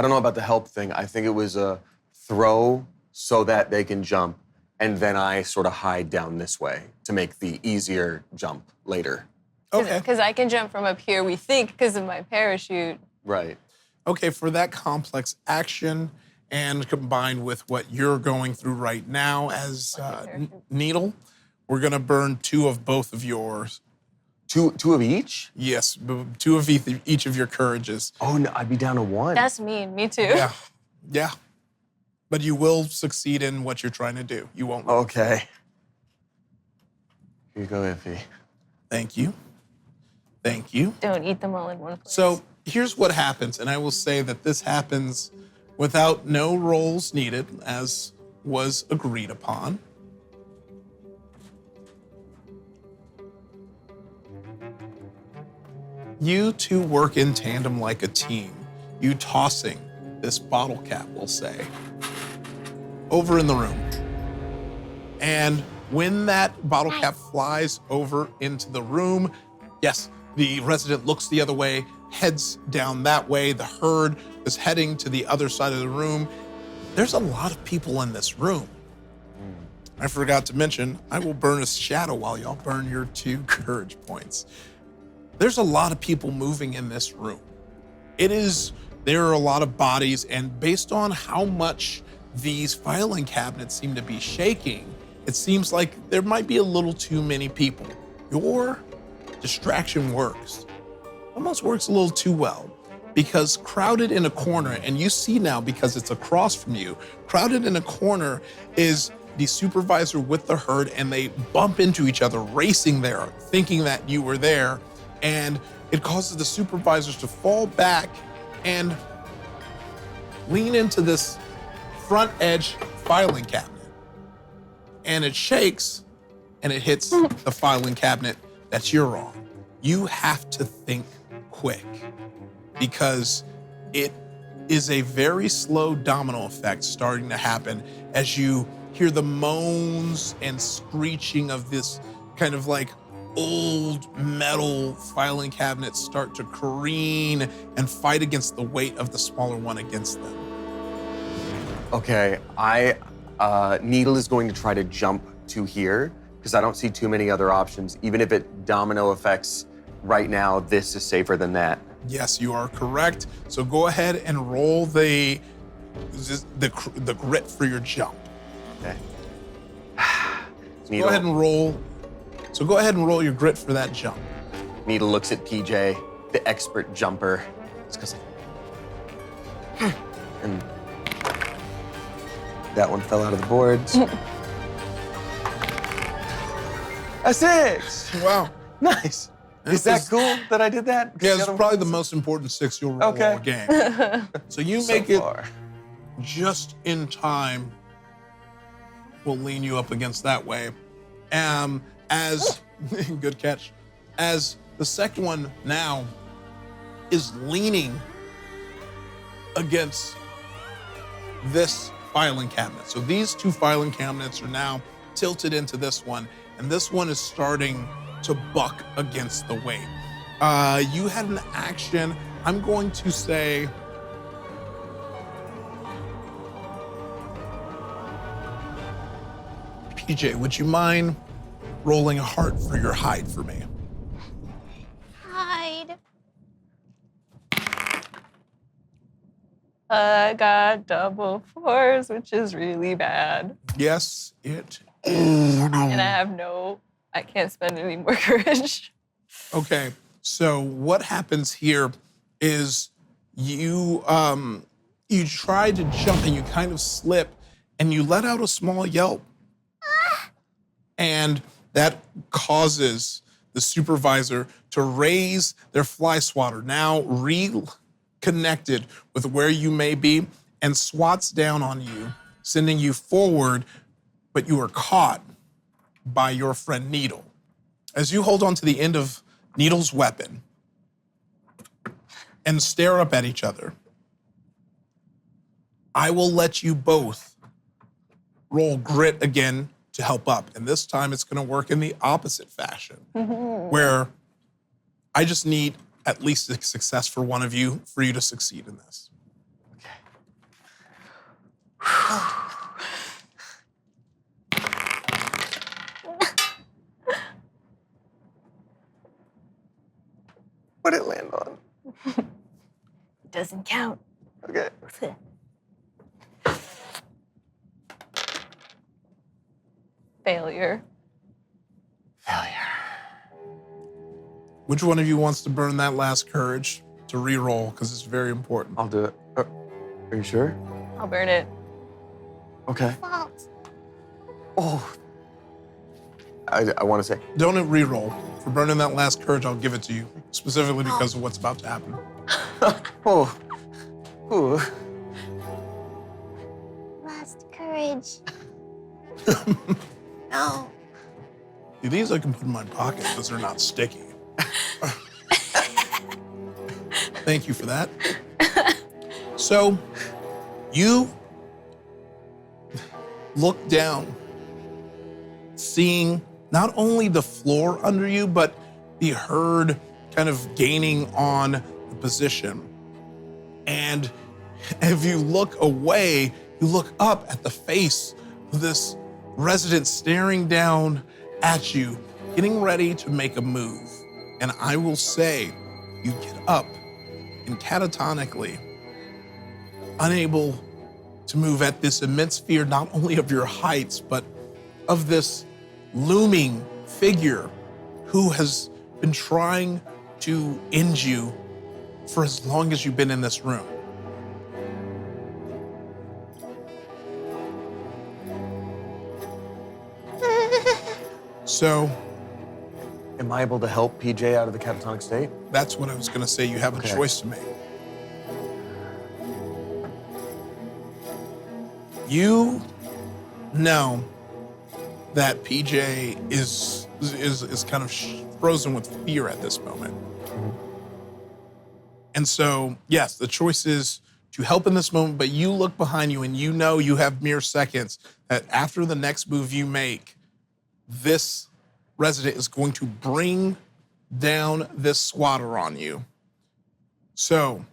don't know about the help thing. I think it was a throw so that they can jump, and then I sort of hide down this way to make the easier jump later. Okay. Because I can jump from up here, we think, because of my parachute. Right. Okay, for that complex action and combined with what you're going through right now as Needle, we're going to burn 2 of both of yours. Two of each? Yes, 2 of each of your courages. Oh, no, I'd be down to 1. That's mean. Me too. Yeah, yeah. But you will succeed in what you're trying to do. You won't. Okay. Here you go, Ify. Thank you. Thank you. Don't eat them all in one place. So here's what happens, and I will say that this happens without no rolls needed, as was agreed upon. You 2 work in tandem like a team. You tossing this bottle cap, we'll say, over in the room. And when that bottle cap flies over into the room, yes, the resident looks the other way, heads down that way. The herd is heading to the other side of the room. There's a lot of people in this room. I forgot to mention, I will burn a shadow while y'all burn your 2 courage points. There's a lot of people moving in this room. There are a lot of bodies, and based on how much these filing cabinets seem to be shaking, it seems like there might be a little too many people. Your distraction works. Almost works a little too well, because crowded in a corner, and you see now because it's across from you, crowded in a corner is the supervisor with the herd, and they bump into each other, racing there, thinking that you were there, and it causes the supervisors to fall back and lean into this front edge filing cabinet. And it shakes, and it hits the filing cabinet that you're on. You have to think quick, because it is a very slow domino effect starting to happen as you hear the moans and screeching of this kind of like old metal filing cabinet start to careen and fight against the weight of the smaller one against them. Okay, Needle is going to try to jump to here because I don't see too many other options. Even if it domino effects right now, this is safer than that. Yes, you are correct. So go ahead and roll the grit for your jump. Okay. Go ahead and roll. So go ahead and roll your grit for that jump. Needle looks at PJ, the expert jumper. It's because and that one fell out of the boards. A 6. Wow. Nice. Is that cool that I did that? Yeah, it's probably the most important 6 you'll roll all game. So you make it just in time. We'll lean you up against that way. As good catch. As the second one now is leaning against this filing cabinet. So these 2 filing cabinets are now tilted into this one, and this one is starting to buck against the weight. You had an action. I'm going to say PJ, would you mind rolling a heart for your hide for me? Hide. I got double 4s, which is really bad. Yes, it. And I can't spend any more courage. Okay, so what happens here is you try to jump and you kind of slip and you let out a small yelp. And that causes the supervisor to raise their fly swatter, now reconnected with where you may be, and swats down on you, sending you forward, but you are caught by your friend Needle. As you hold on to the end of Needle's weapon and stare up at each other, I will let you both roll grit again to help up. And this time it's gonna work in the opposite fashion, where I just need at least a success for one of you for you to succeed in this. What'd it land on? Doesn't count. Okay. Failure. Which one of you wants to burn that last courage to re-roll? Because it's very important. I'll do it. Are you sure? I'll burn it. Okay. Fault. Oh. I want to say. Don't re-roll. For burning that last courage, I'll give it to you, specifically because of what's about to happen. Oh. Ooh. Lost courage. No. See, these I can put in my pocket because they're not sticky. Thank you for that. So, you look down, seeing not only the floor under you, but the herd kind of gaining on the position. And if you look away, you look up at the face of this resident staring down at you, getting ready to make a move. And I will say, you get up and catatonically, unable to move at this immense fear, not only of your heights, but of this looming figure who has been trying to end you for as long as you've been in this room. So, Am I able to help PJ out of the catatonic state? that's what I was gonna say. You have a Okay. choice to make. You know that PJ is kind of frozen with fear at this moment. And so, yes, the choice is to help in this moment, but you look behind you and you know you have mere seconds that after the next move you make, this resident is going to bring down this swatter on you. So,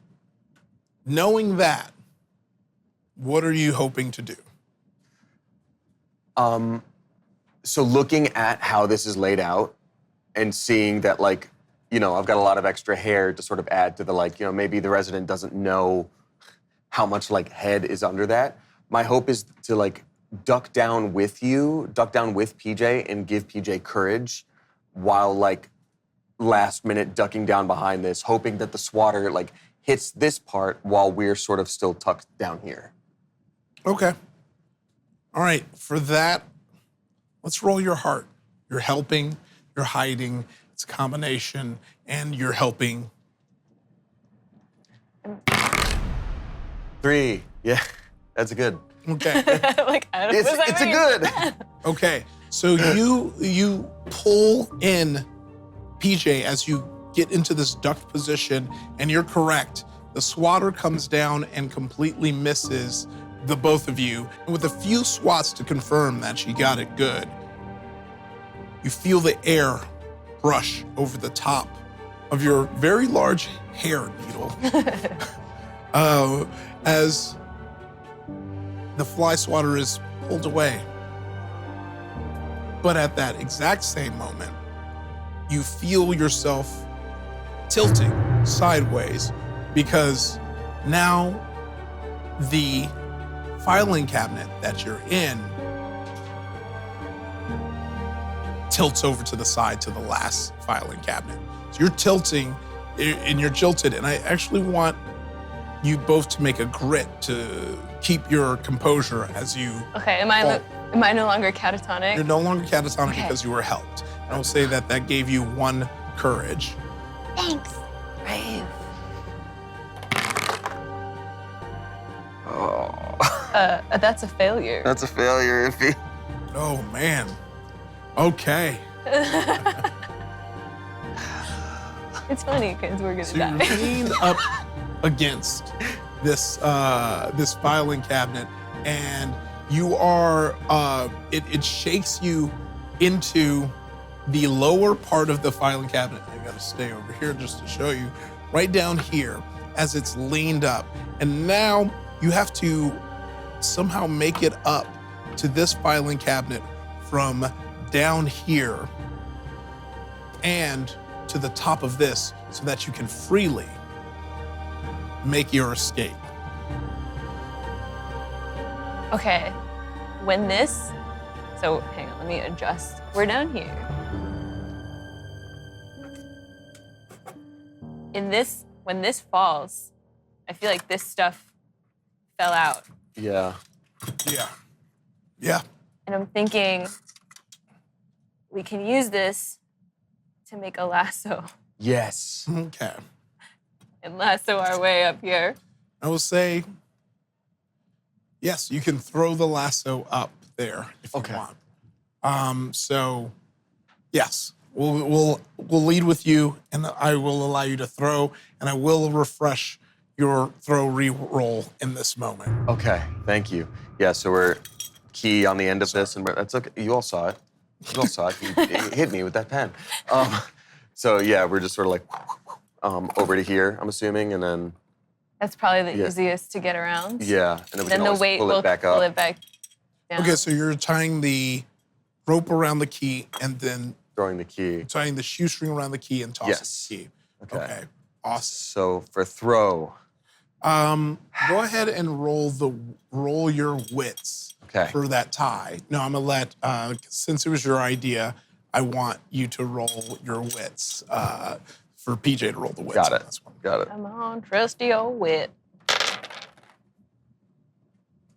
knowing that, what are you hoping to do? So looking at how this is laid out and seeing that, like, you know, I've got a lot of extra hair to sort of add to the, like, you know, maybe the resident doesn't know how much, like, head is under that. My hope is to, like, duck down with PJ and give PJ courage while, like, last minute ducking down behind this, hoping that the swatter, like, hits this part while we're sort of still tucked down here. Okay. All right, for that, let's roll your heart. You're helping, you're hiding, it's a combination, and you're helping. 3, yeah, that's good. Okay. Like, I don't know. It's a good. Okay, so you pull in PJ as you get into this ducked position, and you're correct. The swatter comes down and completely misses the both of you. And with a few swats to confirm that she got it good, you feel the air brush over the top of your very large hair needle as the fly swatter is pulled away. But at that exact same moment, you feel yourself tilting sideways because now the filing cabinet that you're in tilts over to the side to the last filing cabinet. So you're tilting and you're jilted, and I actually want you both to make a grit to keep your composure as you Okay, am I no longer catatonic? You're no longer catatonic Okay. because you were helped. And I'll say that that gave you 1 courage. Thanks. Brave. Oh, That's a failure. that's a failure, Ify. Oh man. Okay. It's funny because we're gonna So you're die. leaned up against this this filing cabinet, and you are it shakes you into the lower part of the filing cabinet. I gotta stay over here just to show you. Right down here as it's leaned up. And now you have to somehow make it up to this filing cabinet from down here and to the top of this so that you can freely make your escape. Okay, when this So hang on, let me adjust. We're down here. When this falls, I feel like this stuff fell out. Yeah. Yeah. Yeah. And I'm thinking we can use this to make a lasso Yes. Okay. and lasso our way up here. I will say, yes, you can throw the lasso up there if you Okay. want. So, yes, we'll lead with you, and I will allow you to throw, and I will refresh your throw re-roll in this moment. Okay. Thank you. Yeah. So we're key on the end of this, and that's okay. You all saw it. You all saw it. You hit me with that pen. So yeah, we're just sort of like over to here. I'm assuming, and then That's probably the Yeah. easiest to get around. yeah, and then we Then can the always weight pull will it back pull up. it back down. Okay, so you're tying the rope around the key, and then Throwing the key. tying the shoestring around the key and tossing Yes. the key. Okay. Okay, awesome. So for throw. Go ahead and roll your wits Okay. for that tie. No, I'm gonna let since it was your idea, I want you to roll your wits for PJ to roll the wits. Got on it. this one. Got it. Come on, trusty old wit.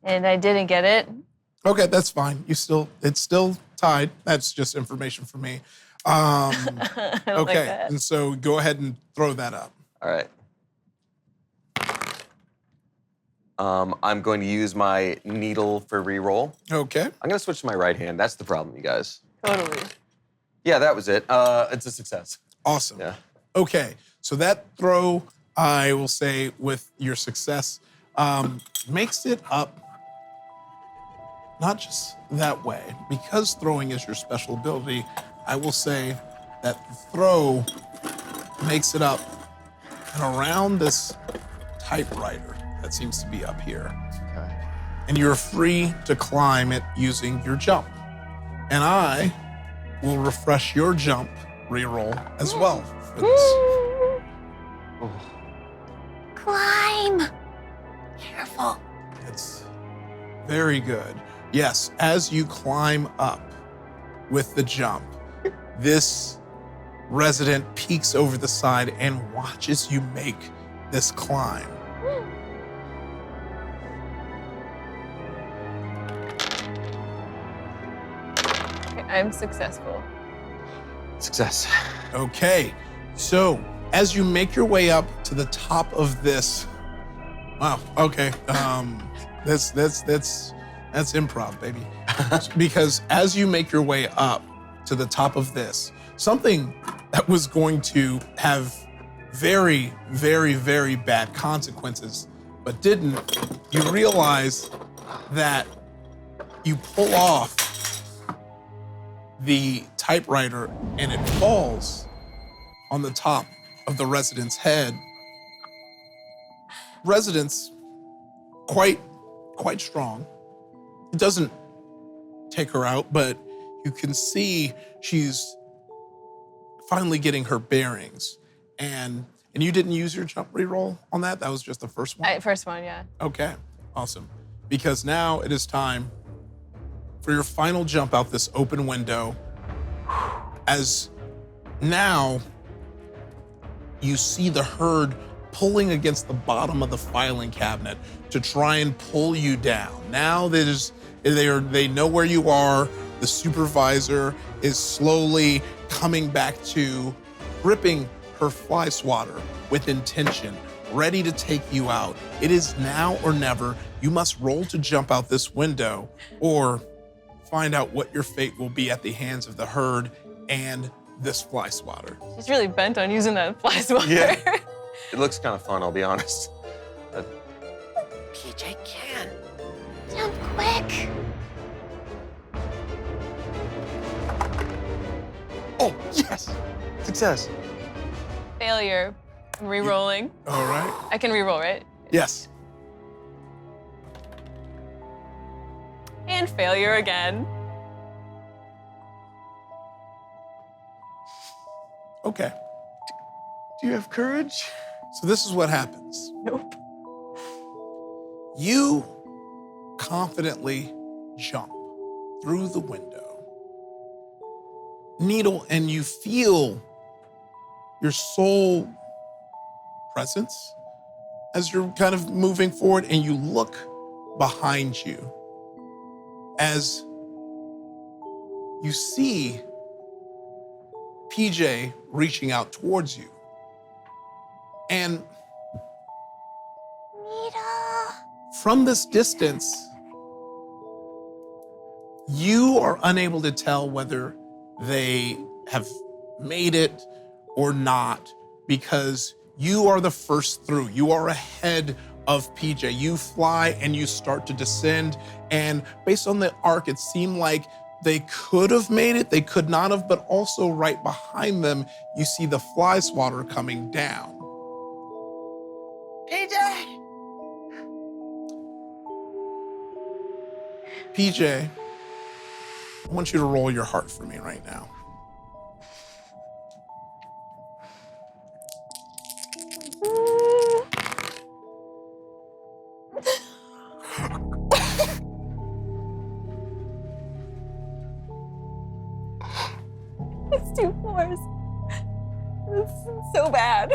And I didn't get it. Okay, that's fine. It's still tied. That's just information for me. I don't Okay, like that. and so go ahead and throw that up. All right. I'm going to use my needle for re-roll. Okay. I'm going to switch to my right hand. That's the problem, you guys. Totally. Yeah, that was it. It's a success. Awesome. Yeah. Okay, so that throw, I will say, with your success, makes it up not just that way. Because throwing is your special ability, I will say that the throw makes it up and around this typewriter that seems to be up here. Okay. And you're free to climb it using your jump. And I will refresh your jump reroll as well for this. Climb. Careful. It's very good. Yes, as you climb up with the jump, this resident peeks over the side and watches you make this climb. Okay, I'm successful. Success. Okay, so as you make your way up to the top of this, wow. Okay, that's improv, baby. Because as you make your way up to the top of this, something that was going to have very, very, very bad consequences, but didn't, you realize that you pull off the typewriter and it falls on the top of the resident's head. Resident's quite strong. It doesn't take her out, but you can see she's finally getting her bearings. And you didn't use your jump reroll on that? That was just the first one? First one, yeah. Okay, awesome. Because now it is time for your final jump out this open window. As now you see the herd pulling against the bottom of the filing cabinet to try and pull you down. Now they know where you are. The supervisor is slowly coming back to, gripping her fly swatter with intention, ready to take you out. It is now or never. You must roll to jump out this window or find out what your fate will be at the hands of the herd and this fly swatter. She's really bent on using that fly swatter. Yeah. It looks kind of fun, I'll be honest. PJ can. Jump quick. Oh, yes! Success. Failure. I'm re-rolling. All right. I can re-roll, right? Yes. And failure again. Okay. Do you have courage? So this is what happens. Nope. You confidently jump through the window, Needle, and you feel your soul presence as you're kind of moving forward, and you look behind you as you see PJ reaching out towards you. And Needle. from this distance, you are unable to tell whether they have made it or not, because you are the first through. You are ahead of PJ. You fly and you start to descend. And based on the arc, it seemed like they could have made it, they could not have, but also right behind them, you see the fly swatter coming down. PJ, I want you to roll your heart for me right now. It's 2 4s. This is so bad.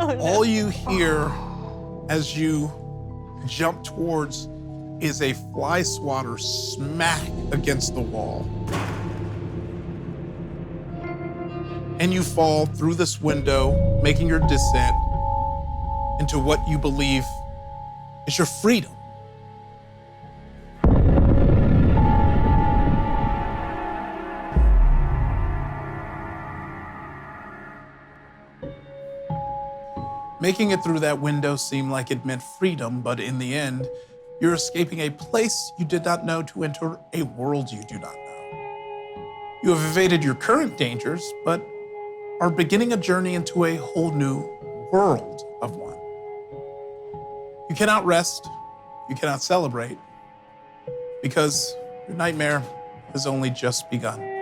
Oh, no. All you hear as you jump towards is a fly swatter smack against the wall. And you fall through this window, making your descent into what you believe is your freedom. Making it through that window seemed like it meant freedom, but in the end, you're escaping a place you did not know to enter a world you do not know. You have evaded your current dangers, but are beginning a journey into a whole new world of one. You cannot rest, you cannot celebrate, because your nightmare has only just begun.